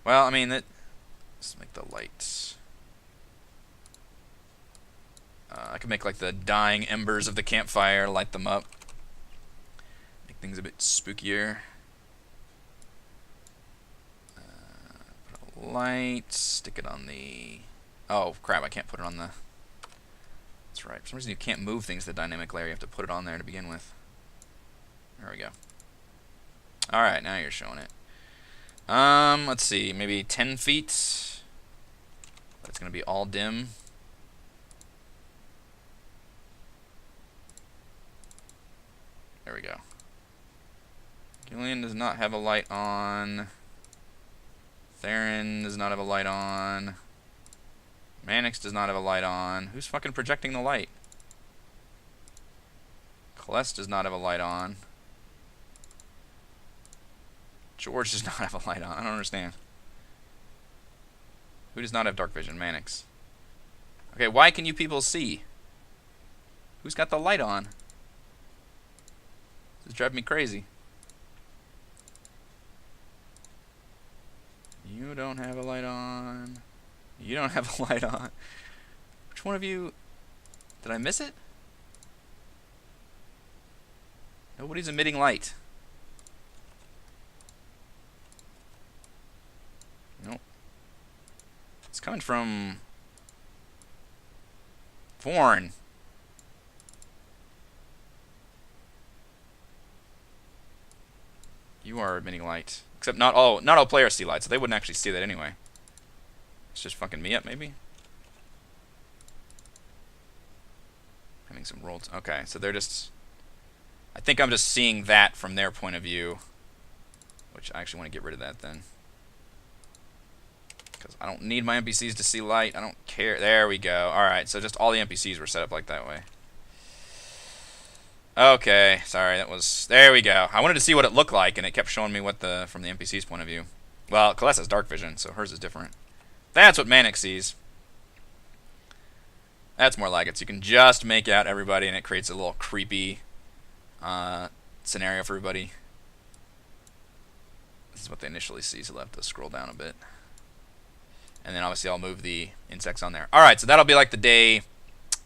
well, I mean, let's make the lights... I could make like the dying embers of the campfire, light them up. Make things a bit spookier. Put a light, stick it on the... oh crap, I can't put it on the... that's right, for some reason you can't move things to the dynamic layer, you have to put it on there to begin with. There we go. Alright, now you're showing it. Let's see, maybe 10 feet. But it's going to be all dim. There we go. Gillian does not have a light on. Theron does not have a light on. Mannix does not have a light on. Who's fucking projecting the light? Celeste does not have a light on. George does not have a light on. I don't understand. Who does not have dark vision? Mannix. Okay, why can you people see? Who's got the light on? This is driving me crazy. You don't have a light on. You don't have a light on. Which one of you... did I miss it? Nobody's emitting light. Nope. It's coming from... Forn. You are emitting light. Except not all players see light, so they wouldn't actually see that anyway. It's just fucking me up, maybe? Having some rolls. Okay, so they're just... I think I'm just seeing that from their point of view. Which I actually want to get rid of that then. Because I don't need my NPCs to see light. I don't care. There we go. Alright, so just all the NPCs were set up like that way. Okay, sorry, that was... there we go. I wanted to see what it looked like, and it kept showing me what the... from the NPC's point of view. Well, Celeste has dark vision, so hers is different. That's what Mannix sees. That's more like it. So you can just make out everybody, and it creates a little creepy scenario for everybody. This is what they initially see, so they'll have to scroll down a bit. And then obviously I'll move the insects on there. Alright, so that'll be like the day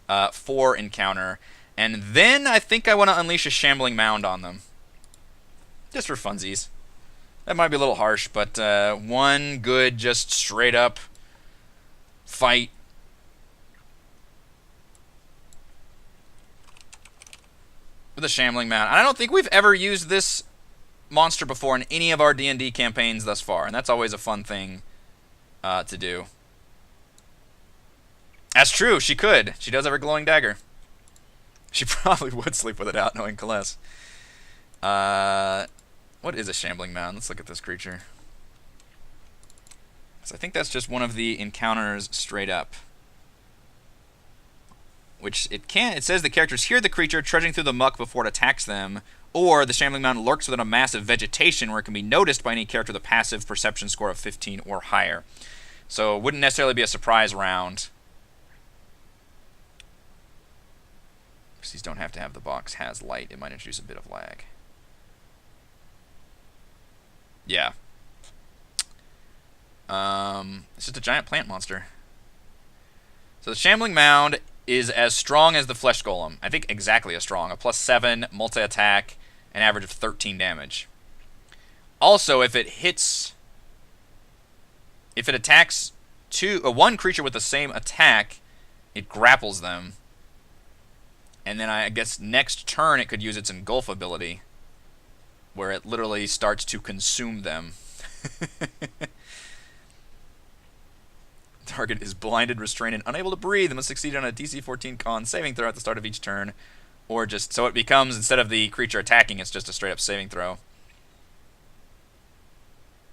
4 encounter. And then I think I want to unleash a shambling mound on them. Just for funsies. That might be a little harsh, but one good, just straight up fight. With a shambling mound. And I don't think we've ever used this monster before in any of our D&D campaigns thus far. And that's always a fun thing to do. That's true, she could. She does have her glowing dagger. She probably would sleep with it out, knowing Celeste. What is a shambling mound? Let's look at this creature. So I think that's just one of the encounters straight up. Which it says the characters hear the creature trudging through the muck before it attacks them, or the shambling mound lurks within a mass of vegetation where it can be noticed by any character with a passive perception score of 15 or higher. So it wouldn't necessarily be a surprise round. These don't have to have the box has light. It might introduce a bit of lag. Yeah. It's just a giant plant monster. So the Shambling Mound is as strong as the Flesh Golem. I think exactly as strong. A +7 multi-attack, an average of 13 damage. Also, if it attacks one creature with the same attack, it grapples them. And then I guess next turn it could use its Engulf ability, where it literally starts to consume them. Target is blinded, restrained, and unable to breathe and must succeed on a DC 14 con saving throw at the start of each turn. Or just, so it becomes, instead of the creature attacking, it's just a straight up saving throw.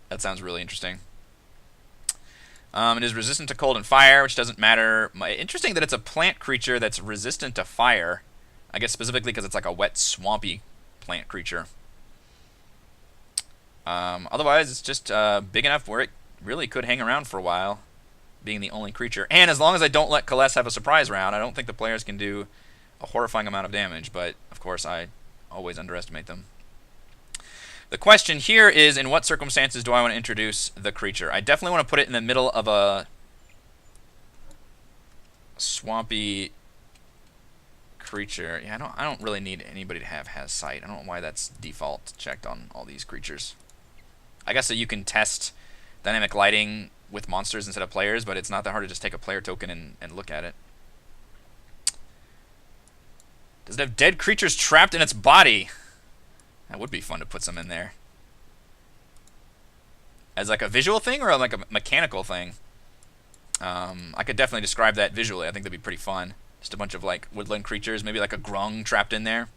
That sounds really interesting. It is resistant to cold and fire, which doesn't matter. Interesting that it's a plant creature that's resistant to fire. I guess specifically because it's like a wet, swampy plant creature. Otherwise, it's just big enough where it really could hang around for a while, being the only creature. And as long as I don't let Kaless have a surprise round, I don't think the players can do a horrifying amount of damage. But, of course, I always underestimate them. The question here is, in what circumstances do I want to introduce the creature? I definitely want to put it in the middle of a swampy creature. Yeah, I don't really need anybody to has sight. I don't know why that's default checked on all these creatures. I guess that you can test dynamic lighting with monsters instead of players, but it's not that hard to just take a player token and look at it. Does it have dead creatures trapped in its body? That would be fun to put some in there. As like a visual thing or like a mechanical thing? I could definitely describe that visually. I think that'd be pretty fun. Just a bunch of like woodland creatures, maybe like a grung trapped in there.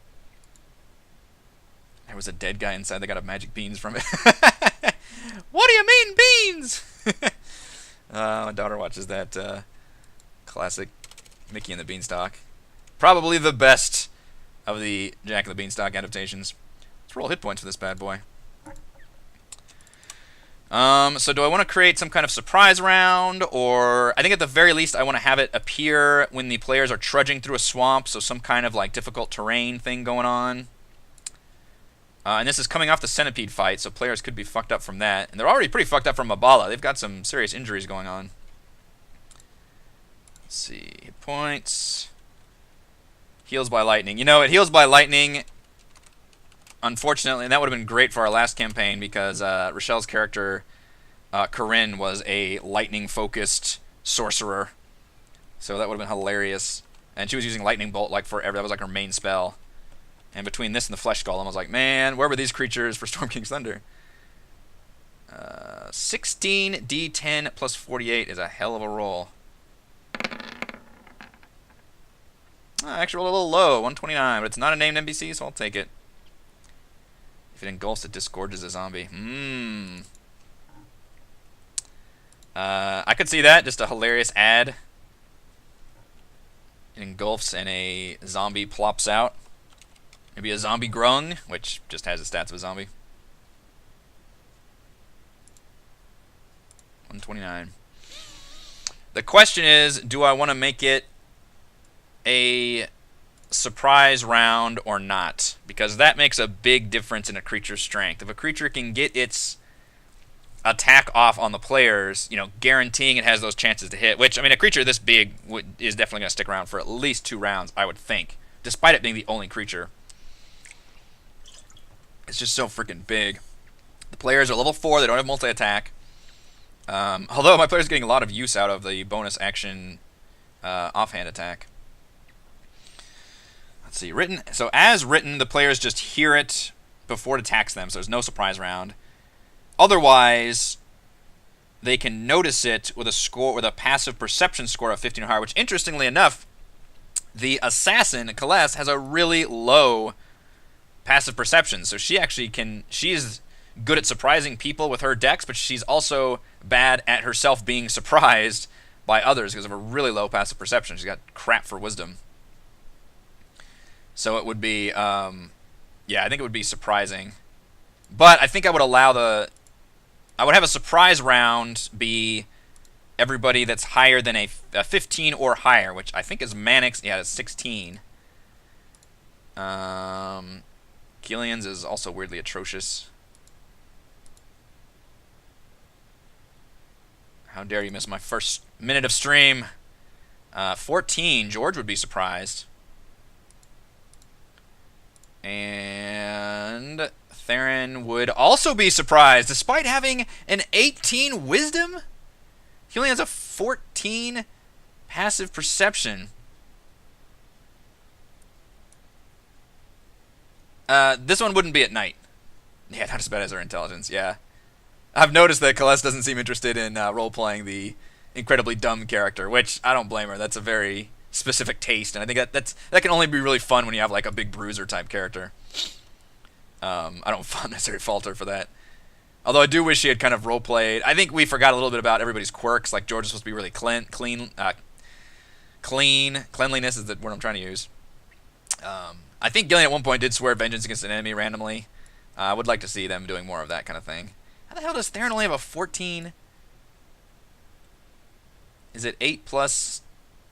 There was a dead guy inside that got a magic beans from it. What do you mean beans? My daughter watches that classic Mickey and the Beanstalk. Probably the best of the Jack and the Beanstalk adaptations. Let's roll hit points for this bad boy. So do I want to create some kind of surprise round, or I think at the very least I want to have it appear when the players are trudging through a swamp, so some kind of like difficult terrain thing going on. And this is coming off the Centipede fight, so players could be fucked up from that. And they're already pretty fucked up from Mabala. They've got some serious injuries going on. Let's see. Hit points. Heals by lightning. You know, it heals by lightning, unfortunately, and that would have been great for our last campaign because Rochelle's character, Corinne, was a lightning-focused sorcerer. So that would have been hilarious. And she was using Lightning Bolt like forever. That was like her main spell. And between this and the Flesh Golem, I was like, man, where were these creatures for Storm King's Thunder? 16 D10 plus 48 is a hell of a roll. I actually rolled a little low, 129, but it's not a named NPC, so I'll take it. If it engulfs, it disgorges a zombie. I could see that, just a hilarious ad. It engulfs and a zombie plops out. Maybe a zombie grung, which just has the stats of a zombie. 129. The question is, do I want to make it a surprise round or not? Because that makes a big difference in a creature's strength. If a creature can get its attack off on the players, you know, guaranteeing it has those chances to hit, which, I mean, a creature this big is definitely going to stick around for at least 2 rounds, I would think, despite it being the only creature. It's just so freaking big. The players are level 4, they don't have multi-attack. Although my player's getting a lot of use out of the bonus action offhand attack. Let's see, written. So as written, the players just hear it before it attacks them, so there's no surprise round. Otherwise, they can notice it with a passive perception score of 15 or higher, which interestingly enough, the assassin, Kaless, has a really low passive perception, so she is good at surprising people with her dex, but she's also bad at herself being surprised by others because of a really low passive perception. She's got crap for wisdom. So it would be, yeah, I think it would be surprising. But I think I would I would have a surprise round be everybody that's higher than a 15 or higher, which I think is Manix, yeah, it's 16. Gillian's is also weirdly atrocious. How dare you miss my first minute of stream? 14. George would be surprised. And Theron would also be surprised, despite having an 18 wisdom. He only has a 14 passive perception. This one wouldn't be at night. Yeah, not as bad as her intelligence, yeah. I've noticed that Celeste doesn't seem interested in role-playing the incredibly dumb character, which I don't blame her. That's a very specific taste, and I think that can only be really fun when you have like a big bruiser type character. I don't necessarily fault her for that. Although I do wish she had kind of role-played. I think we forgot a little bit about everybody's quirks. Like George is supposed to be really clean. Cleanliness is the word I'm trying to use. I think Gillian at one point did swear vengeance against an enemy randomly. I would like to see them doing more of that kind of thing. How the hell does Theron only have a 14? Is it 8 plus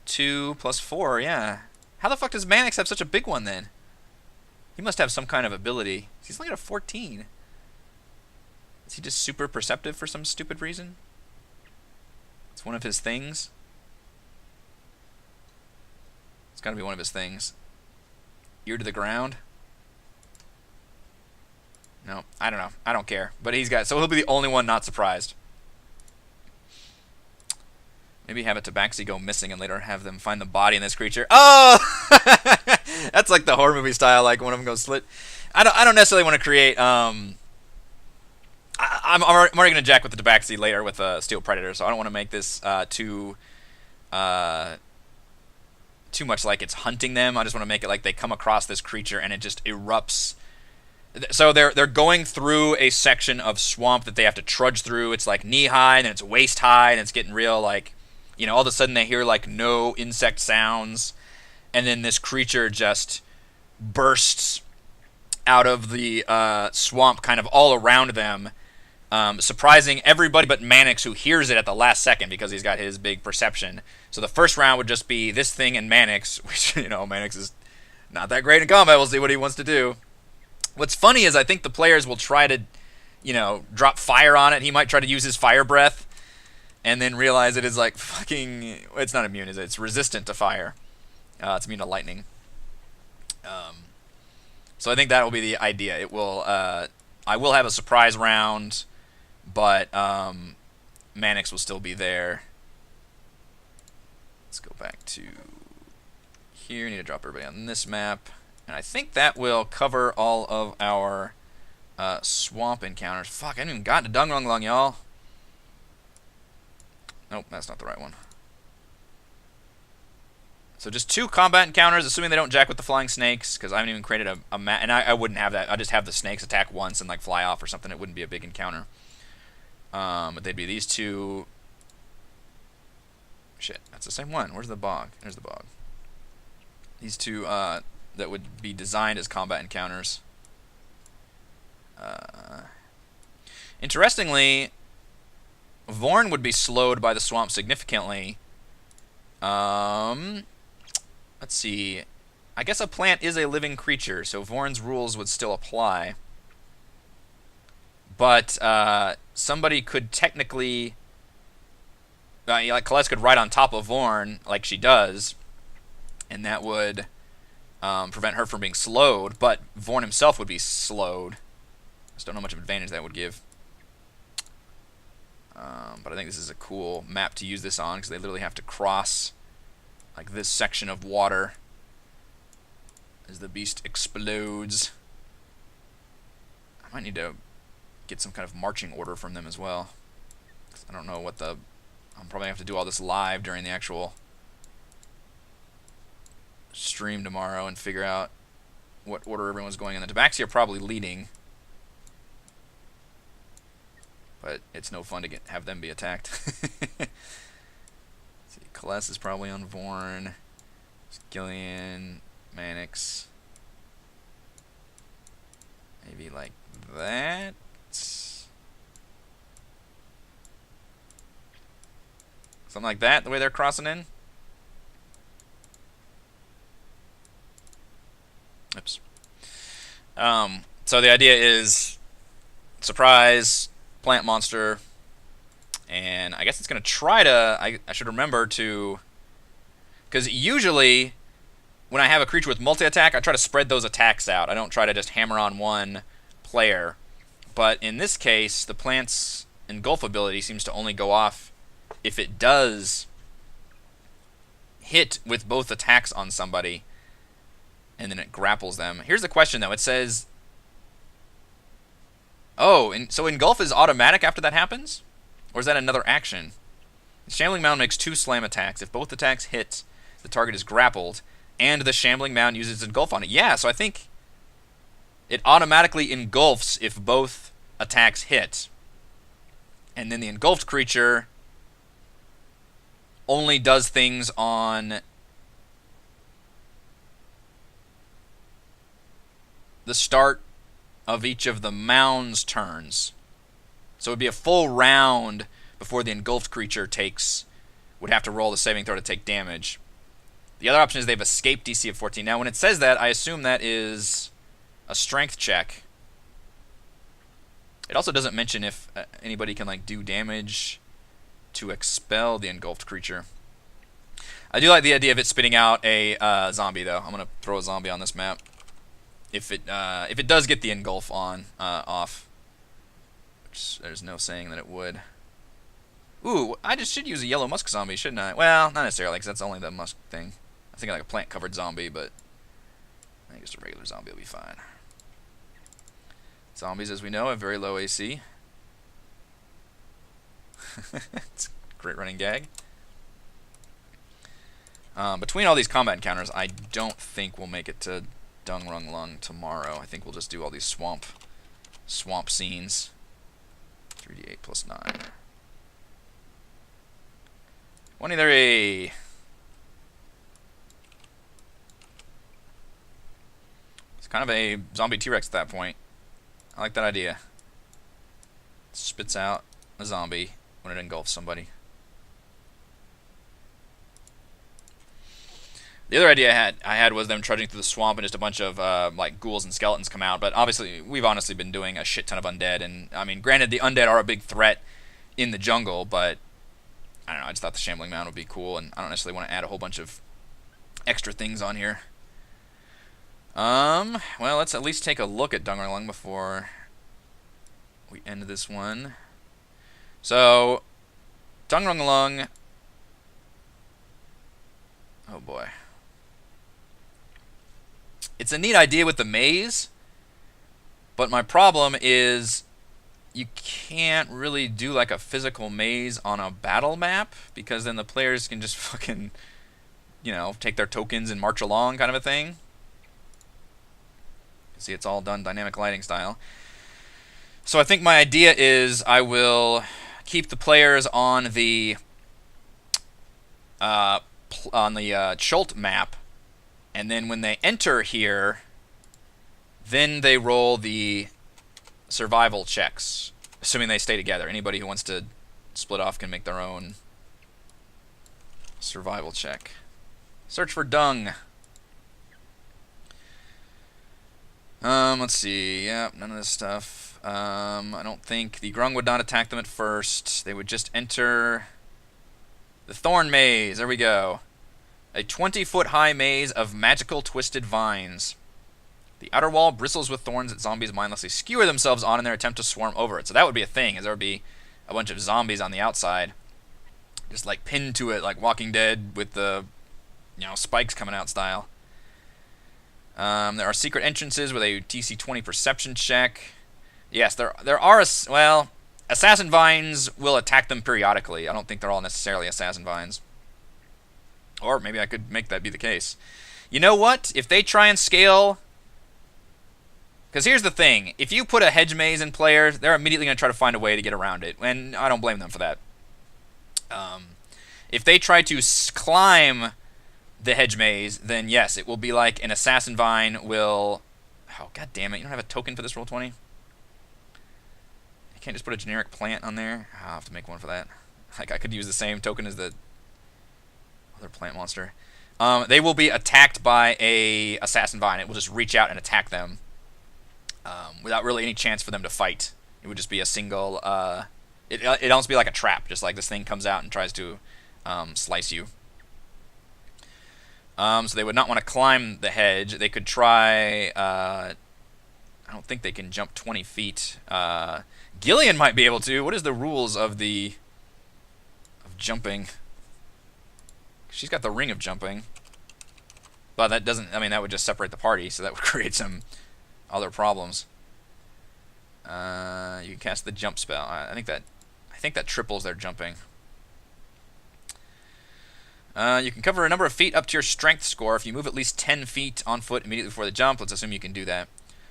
2 plus 4? Yeah. How the fuck does Mannix have such a big one then? He must have some kind of ability. He's only got a 14. Is he just super perceptive for some stupid reason? It's one of his things. It's gotta be one of his things. Ear to the ground? No, I don't know. I don't care. But he's got... So he'll be the only one not surprised. Maybe have a Tabaxi go missing and later have them find the body in this creature. Oh! That's like the horror movie style, like one of them goes slit. I don't necessarily want to create... I'm already going to jack with the Tabaxi later with a Steel Predator, so I don't want to make this too much like it's hunting them. I just want to make it like they come across this creature and it just erupts. So they're going through a section of swamp that they have to trudge through. It's like knee high and it's waist high and it's getting real like, you know, all of a sudden they hear like no insect sounds and then this creature just bursts out of the swamp kind of all around them, surprising everybody but Mannix, who hears it at the last second because he's got his big perception. So the first round would just be this thing and Mannix, which, you know, Mannix is not that great in combat. We'll see what he wants to do. What's funny is I think the players will try to, you know, drop fire on it. He might try to use his fire breath and then realize it is like fucking... It's not immune, is it? It's resistant to fire. It's immune to lightning. So I think that will be the idea. It will... I will have a surprise round, but Mannix will still be there. Let's go back to here. Need to drop everybody on this map. And I think that will cover all of our swamp encounters. Fuck, I haven't even gotten to Dunglunglung, y'all. Nope, that's not the right one. So just 2 combat encounters, assuming they don't jack with the flying snakes, because I haven't even created a map. And I wouldn't have that. I'd just have the snakes attack once and like fly off or something. It wouldn't be a big encounter. But they'd be these 2. Shit, that's the same one. Where's the bog? There's the bog. These 2 that would be designed as combat encounters. Interestingly, Vorn would be slowed by the swamp significantly. Let's see. I guess a plant is a living creature, so Vorn's rules would still apply. But somebody could technically... like Celeste could ride on top of Vorn, like she does, and that would prevent her from being slowed, but Vorn himself would be slowed. I just don't know how much of an advantage that would give. But I think this is a cool map to use this on, because they literally have to cross like this section of water as the beast explodes. I might need to get some kind of marching order from them as well. I don't know what the... I'm probably going to have to do all this live during the actual stream tomorrow and figure out what order everyone's going in. The Tabaxi are probably leading, but it's no fun to have them be attacked. See, Celeste is probably on Vorn. Gillian, Mannix. Maybe like that. Something like that, the way they're crossing in. Oops. So the idea is surprise, plant monster, and I guess it's going to try to... I should remember to... Because usually, when I have a creature with multi-attack, I try to spread those attacks out. I don't try to just hammer on one player. But in this case, the plant's engulf ability seems to only go off if it does hit with both attacks on somebody, and then it grapples them. Here's the question, though. It says... Oh, and so engulf is automatic after that happens? Or is that another action? The Shambling Mound makes 2 slam attacks. If both attacks hit, the target is grappled, and the Shambling Mound uses engulf on it. Yeah, so I think it automatically engulfs if both attacks hit. And then the engulfed creature only does things on the start of each of the mound's turns. So it would be a full round before the engulfed creature would have to roll the saving throw to take damage. The other option is they have escape DC of 14. Now, when it says that, I assume that is a strength check. It also doesn't mention if anybody can do damage to expel the engulfed creature. I do like the idea of it spitting out a zombie, though. I'm gonna throw a zombie on this map. If it does get the engulf off, which there's no saying that it would. Ooh, I just should use a yellow musk zombie, shouldn't I? Well, not necessarily, because that's only the musk thing. I think like a plant-covered zombie, but I think just a regular zombie will be fine. Zombies, as we know, have very low AC. It's a great running gag. Between all these combat encounters, I don't think we'll make it to Dung Rung Lung tomorrow. I think we'll just do all these swamp scenes. 3d8 plus 9. 23. It's kind of a zombie T-Rex at that point. I like that idea. Spits out a zombie when it engulfs somebody. The other idea I had was them trudging through the swamp and just a bunch of ghouls and skeletons come out. But obviously, we've honestly been doing a shit ton of undead. And I mean, granted, the undead are a big threat in the jungle, but I don't know. I just thought the Shambling Mound would be cool, and I don't necessarily want to add a whole bunch of extra things on here. Well, let's at least take a look at Dung Rung Lung before we end this one. So, Dung Rung Lung. Oh boy. It's a neat idea with the maze, but my problem is you can't really do like a physical maze on a battle map, because then the players can just fucking, take their tokens and march along kind of a thing. See, it's all done dynamic lighting style. So I think my idea is I will keep the players on the Chult map, and then when they enter here, then they roll the survival checks, assuming they stay together. Anybody who wants to split off can make their own survival check. Search for dung. Let's see. Yep, none of this stuff. I don't think the Grung would not attack them at first. They would just enter the Thorn Maze. There we go. A 20-foot high maze of magical twisted vines. The outer wall bristles with thorns that zombies mindlessly skewer themselves on in their attempt to swarm over it. So that would be a thing, is there would be a bunch of zombies on the outside, just pinned to it like Walking Dead with the, spikes coming out style. There are secret entrances with a DC 20 perception check. Yes, there are, assassin vines will attack them periodically. I don't think they're all necessarily assassin vines. Or maybe I could make that be the case. You know what? If they try and scale... Because here's the thing. If you put a hedge maze in players, they're immediately going to try to find a way to get around it. And I don't blame them for that. If they try to climb the hedge maze, then yes, it will be like an assassin vine will... Oh, god damn it. You don't have a token for this Roll20? You can't just put a generic plant on there? I'll have to make one for that. I could use the same token as the other plant monster. They will be attacked by a assassin vine. It will just reach out and attack them. without really any chance for them to fight. It would just be a single. It'd almost be like a trap, just like this thing comes out and tries to slice you. So they would not want to climb the hedge. They could try. I don't think they can jump 20 feet. Gillian might be able to. What is the rules of jumping? She's got the ring of jumping. But that doesn't. I mean, that would just separate the party, so that would create some other problems. You can cast the jump spell. I think that triples their jumping. You can cover a number of feet up to your strength score if you move at least 10 feet on foot immediately before the jump. Let's assume you can do that.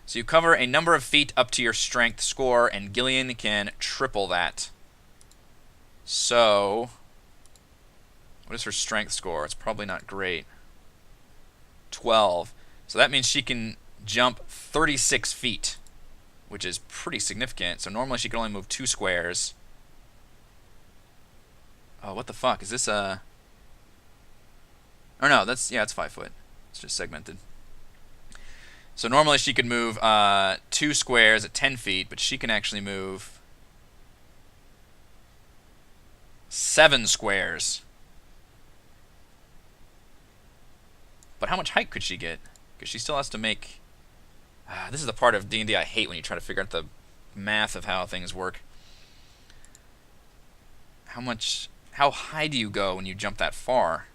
So you cover a number of feet up to your strength score, and Gillian can triple that. So, what is her strength score? It's probably not great. 12. So that means she can jump 36 feet, which is pretty significant. So normally she can only move 2 squares. Oh, what the fuck? Is this a... Oh no, it's 5 foot. It's just segmented. So normally she could move 2 squares at 10 feet, but she can actually move 7 squares. But how much height could she get? Because she still has to make... this is the part of D&D I hate, when you try to figure out the math of how things work. How high do you go when you jump that far?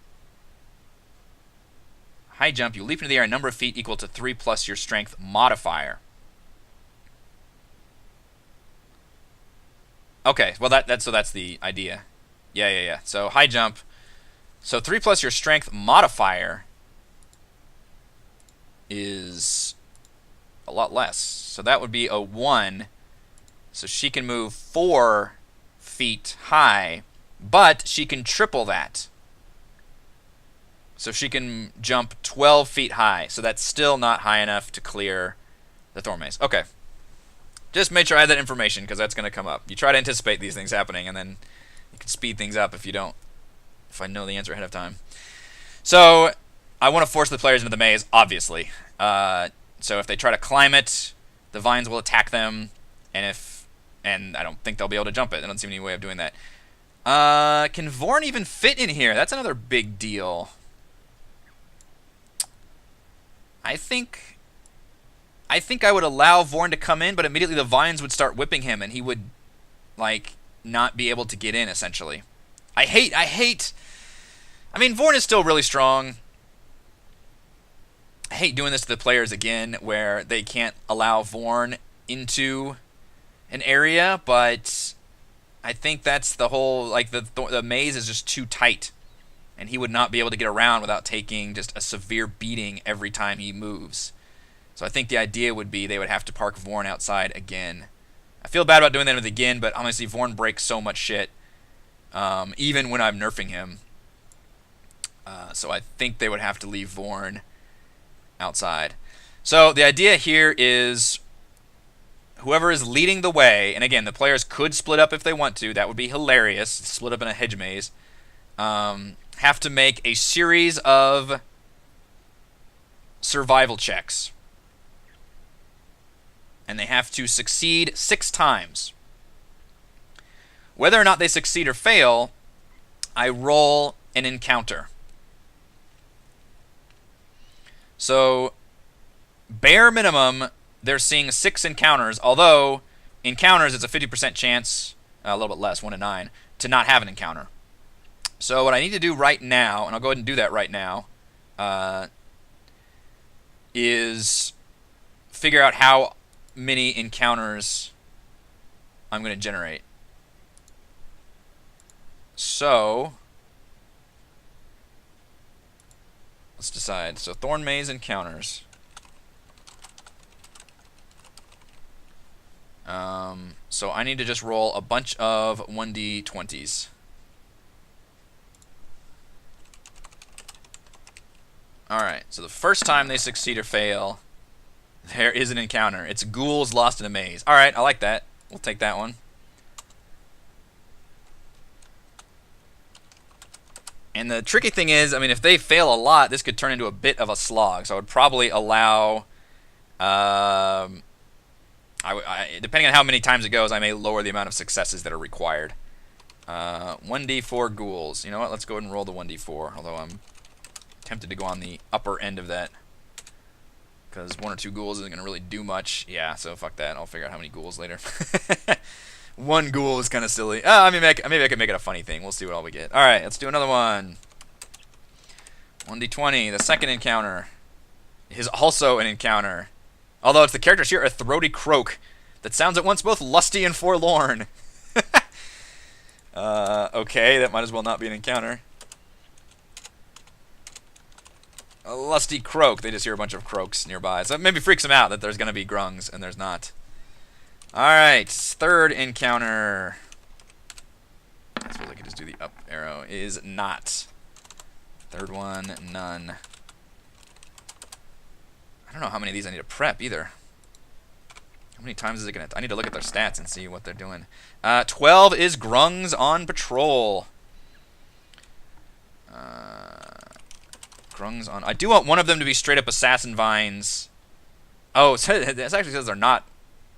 High jump, you leap into the air a number of feet equal to 3 plus your strength modifier. Okay, well that's the idea. Yeah. So high jump. So 3 plus your strength modifier is a lot less. So that would be a 1. So she can move 4 feet high, but she can triple that. So she can jump 12 feet high. So that's still not high enough to clear the Thorn Maze. Okay. Just make sure I have that information, because that's going to come up. You try to anticipate these things happening, and then you can speed things up if I know the answer ahead of time. So I want to force the players into the maze, obviously. So if they try to climb it, the vines will attack them, and I don't think they'll be able to jump it. I don't see any way of doing that. Can Vorn even fit in here? That's another big deal. I think I would allow Vorn to come in, but immediately the vines would start whipping him, and he would, like, not be able to get in, essentially. I hate... I mean, Vorn is still really strong. I hate doing this to the players again, where they can't allow Vorn into an area, but I think that's the whole... Like, the maze is just too tight, and he would not be able to get around without taking just a severe beating every time he moves. So I think the idea would be they would have to park Vorn outside again. I feel bad about doing that again, but honestly, Vorn breaks so much shit, even when I'm nerfing him. So I think they would have to leave Vorn outside. So the idea here is whoever is leading the way, and again, the players could split up if they want to. That would be hilarious. Split up in a hedge maze. Have to make a series of survival checks. And they have to succeed 6 times. Whether or not they succeed or fail, I roll an encounter. So, bare minimum, they're seeing 6 encounters, although encounters, it's a 50% chance, a little bit less, 1 in 9, to not have an encounter. So what I need to do right now, and I'll go ahead and do that right now, is figure out how many encounters I'm going to generate. So let's decide. So Thorn Maze encounters. So I need to just roll a bunch of 1d20s. Alright, so the first time they succeed or fail, there is an encounter. It's ghouls lost in a maze. Alright, I like that. We'll take that one. And the tricky thing is, I mean, if they fail a lot, this could turn into a bit of a slog. So I would probably allow Depending on how many times it goes, I may lower the amount of successes that are required. 1d4 ghouls. You know what? Let's go ahead and roll the 1d4, although I'm tempted to go on the upper end of that, because 1 or 2 ghouls isn't going to really do much. Yeah, so fuck that. I'll figure out how many ghouls later. 1 ghoul is kind of silly. Maybe I can make it a funny thing. We'll see what all we get. Alright, let's do another one. 1d20. The second encounter is also an encounter. Although it's the characters here, a throaty croak that sounds at once both lusty and forlorn. Okay, that might as well not be an encounter. A lusty croak. They just hear a bunch of croaks nearby. So it maybe freaks them out that there's going to be grungs, and there's not. Alright, third encounter. I suppose I could just do the up arrow. Is not. Third one, none. I don't know how many of these I need to prep either. How many times is it going to... I need to look at their stats and see what they're doing. 12 is grungs on patrol. Grungs on... I do want one of them to be straight up assassin vines. Oh, it actually says they're not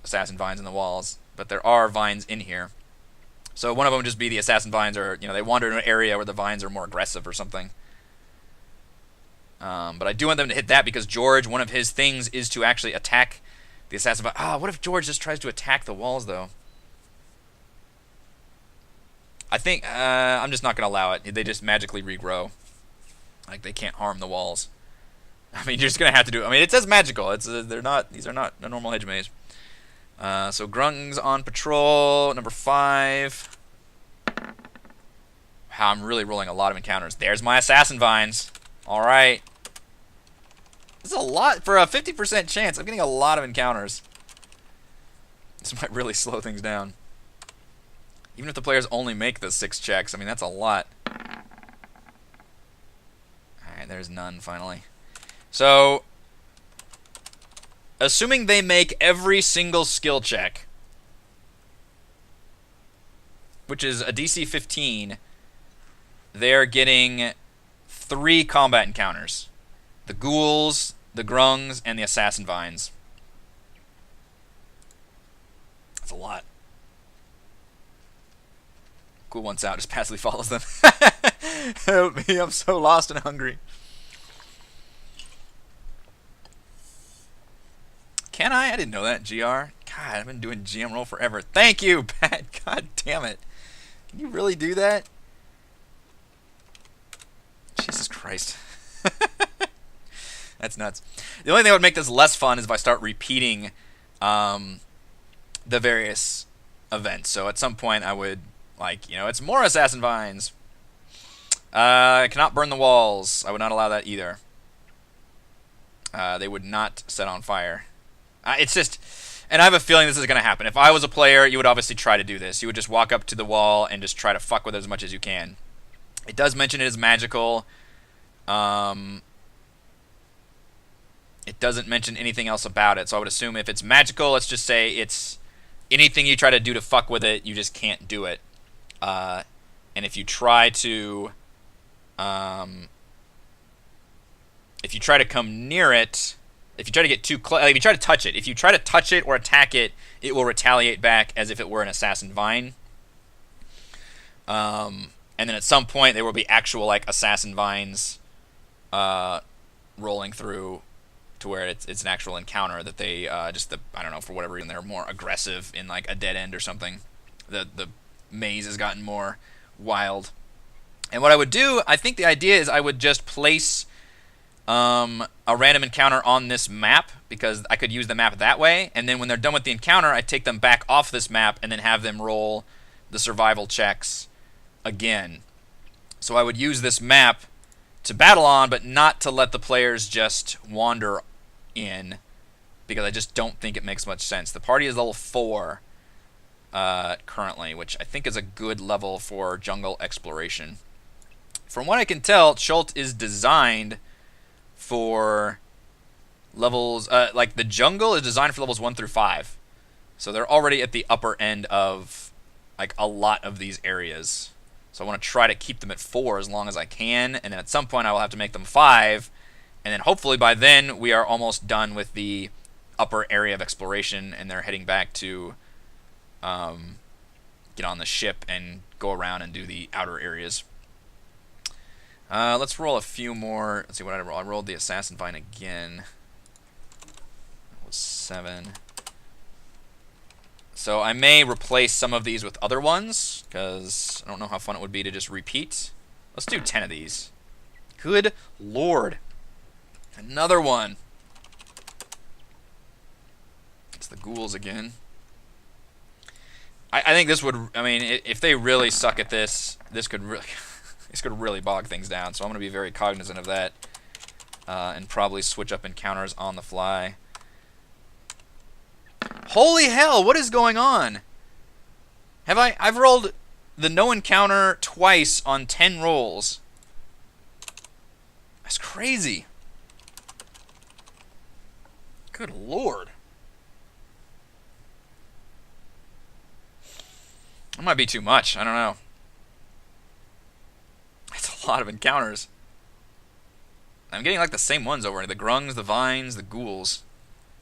assassin vines in the walls, but there are vines in here. So one of them would just be the assassin vines, or, you know, they wander in an area where the vines are more aggressive or something. But I do want them to hit that because George, one of his things is to actually attack the assassin vine. What if George just tries to attack the walls, though? I think I'm just not going to allow it. They just magically regrow. Like, they can't harm the walls. I mean, you're just going to have to do it. I mean, it says magical. It's they're not. These are not a normal hedge maze. So grungs on patrol. Number 5. Wow, I'm really rolling a lot of encounters. There's my assassin vines. All right. This is a lot for a 50% chance. I'm getting a lot of encounters. This might really slow things down. Even if the players only make the 6 checks, I mean, that's a lot. Alright, there's none, finally. So, assuming they make every single skill check, which is a DC 15, they're getting 3 combat encounters. The ghouls, the grungs, and the assassin vines. That's a lot. Ghoul once out, just passively follows them. Help me, I'm so lost and hungry. Can I? I didn't know that, GR. God, I've been doing GM roll forever. Thank you, Pat. God damn it. Can you really do that? Jesus Christ. That's nuts. The only thing that would make this less fun is if I start repeating the various events. So at some point I would, like, you know, it's more assassin vines. I cannot burn the walls. I would not allow that either. They would not set on fire. It's just... And I have a feeling this is going to happen. If I was a player, you would obviously try to do this. You would just walk up to the wall and just try to fuck with it as much as you can. It does mention it is magical. It doesn't mention anything else about it, so I would assume if it's magical, let's just say it's anything you try to do to fuck with it, you just can't do it. And if you try to, come near it, if you try to get too close, if you try to touch it, or attack it, it will retaliate back as if it were an assassin vine. And then at some point there will be actual, like, assassin vines rolling through to where it's an actual encounter that they I don't know, for whatever reason they're more aggressive in, like, a dead end or something. The maze has gotten more wild. And what I would do, I think the idea is I would just place a random encounter on this map, because I could use the map that way, and then when they're done with the encounter, I take them back off this map and then have them roll the survival checks again. So I would use this map to battle on, but not to let the players just wander in, because I just don't think it makes much sense. The party is level 4 currently, which I think is a good level for jungle exploration. From what I can tell, Chult is designed for levels, like the jungle is designed for levels 1 through 5. So they're already at the upper end of, like, a lot of these areas. So I want to try to keep them at 4 as long as I can, and then at some point I will have to make them 5, and then hopefully by then we are almost done with the upper area of exploration, and they're heading back to get on the ship and go around and do the outer areas. Let's roll a few more. Let's see what I rolled. I rolled the Assassin Vine again. That was 7. So I may replace some of these with other ones, because I don't know how fun it would be to just repeat. Let's do 10 of these. Good lord. Another one. It's the ghouls again. I think this would, I mean, if they really suck at this, this could really bog things down. So I'm going to be very cognizant of that, and probably switch up encounters on the fly. Holy hell, what is going on? I've rolled the no encounter twice on 10 rolls. That's crazy. Good lord. That might be too much. I don't know. That's a lot of encounters. I'm getting like the same ones over. The grungs, the vines, the ghouls.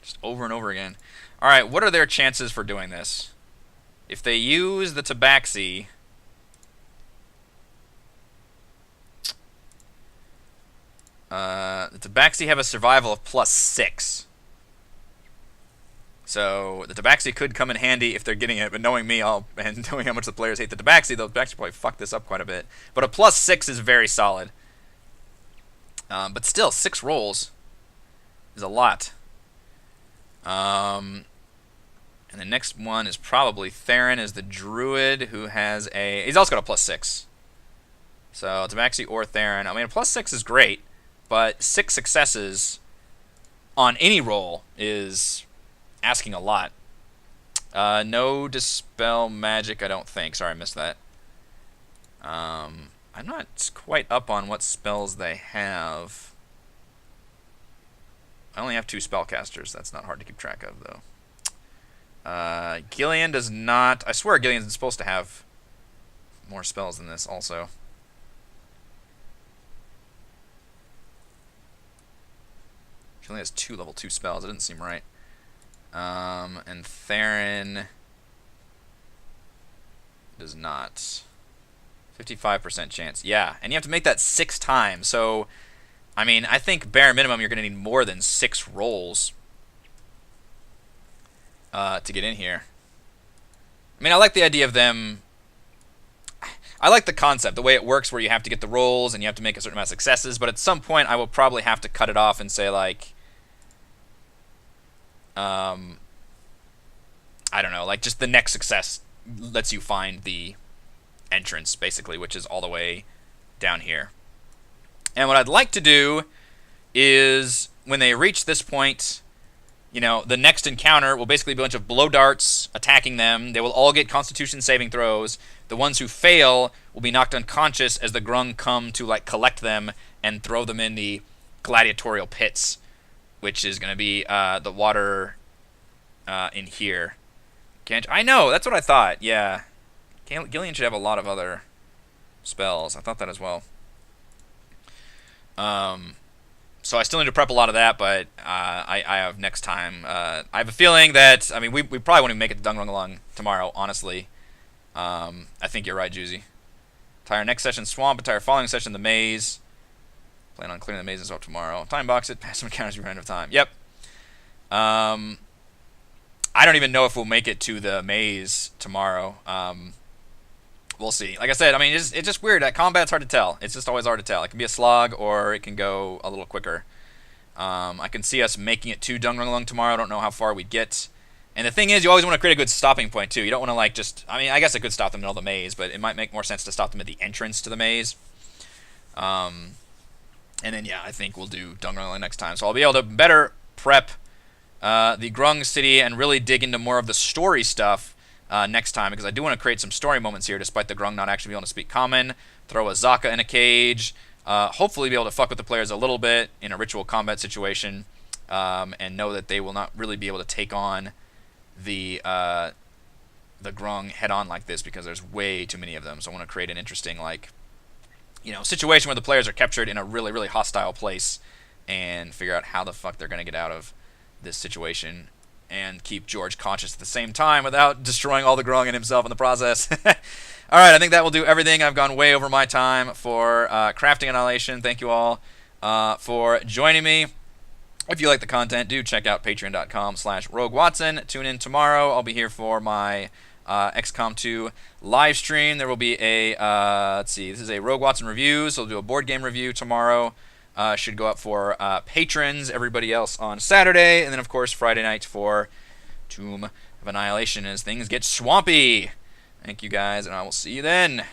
Just over and over again. Alright, what are their chances for doing this? If they use the tabaxi... the tabaxi have a survival of +6. So the tabaxi could come in handy if they're getting it, but knowing me and knowing how much the players hate the tabaxi, they'll actually probably fuck this up quite a bit. But a +6 is very solid. But still, 6 rolls is a lot. And the next one is probably Theron, is the druid, who has a... He's also got a +6. So tabaxi or Theron. I mean, a +6 is great, but 6 successes on any roll is asking a lot. No dispel magic, I don't think. Sorry, I missed that. I'm not quite up on what spells they have. I only have 2 spellcasters. That's not hard to keep track of, though. Gillian does not... I swear Gillian's supposed to have more spells than this, also. She only has 2 level 2 spells. It doesn't seem right. And Theron does not. 55% chance. Yeah, and you have to make that 6 times. So, I mean, I think bare minimum you're going to need more than 6 rolls to get in here. I mean, I like the idea of them... I like the concept, the way it works where you have to get the rolls and you have to make a certain amount of successes, but at some point I will probably have to cut it off and say, like... I don't know, like just the next success lets you find the entrance, basically, which is all the way down here. And what I'd like to do is, when they reach this point, you know, the next encounter will basically be a bunch of blow darts attacking them. They will all get Constitution saving throws. The ones who fail will be knocked unconscious as the grung come to, like, collect them and throw them in the gladiatorial pits, which is going to be the water in here. I know, that's what I thought, yeah. Gillian should have a lot of other spells. I thought that as well. So I still need to prep a lot of that, but I have next time. I have a feeling that, I mean, we probably won't even make it to Dungrungalung tomorrow, honestly. I think you're right, Juicy. Entire next session Swamp, entire following session the Maze. Plan on clearing the mazes up tomorrow. Time box it, pass some encounters, you run out of time. Yep. I don't even know if we'll make it to the maze tomorrow. We'll see. Like I said, I mean, it's just weird. That combat's hard to tell. It's just always hard to tell. It can be a slog, or it can go a little quicker. I can see us making it to Dungrungalung tomorrow. I don't know how far we get. And the thing is, you always want to create a good stopping point, too. You don't want to, like, just... I mean, I guess I could stop them in the middle of the maze, but it might make more sense to stop them at the entrance to the maze. And then, yeah, I think we'll do Dungrungalung next time. So I'll be able to better prep the Grung City and really dig into more of the story stuff next time, because I do want to create some story moments here, despite the Grung not actually being able to speak common. Throw a Zaka in a cage. Hopefully be able to fuck with the players a little bit in a ritual combat situation, and know that they will not really be able to take on the Grung head-on like this, because there's way too many of them. So I want to create an interesting, like, you know, situation where the players are captured in a really, really hostile place and figure out how the fuck they're going to get out of this situation and keep George conscious at the same time without destroying all the growing in himself in the process. All right, I think that will do everything. I've gone way over my time for Crafting Annihilation. Thank you all for joining me. If you like the content, do check out patreon.com/RogueWatson. Tune in tomorrow. I'll be here for my XCOM 2 live stream. There will be a, let's see, this is a Rogue Watson review, so I'll do a board game review tomorrow. Should go up for patrons, everybody else on Saturday, and then, of course, Friday night for Tomb of Annihilation as things get swampy. Thank you guys, and I will see you then.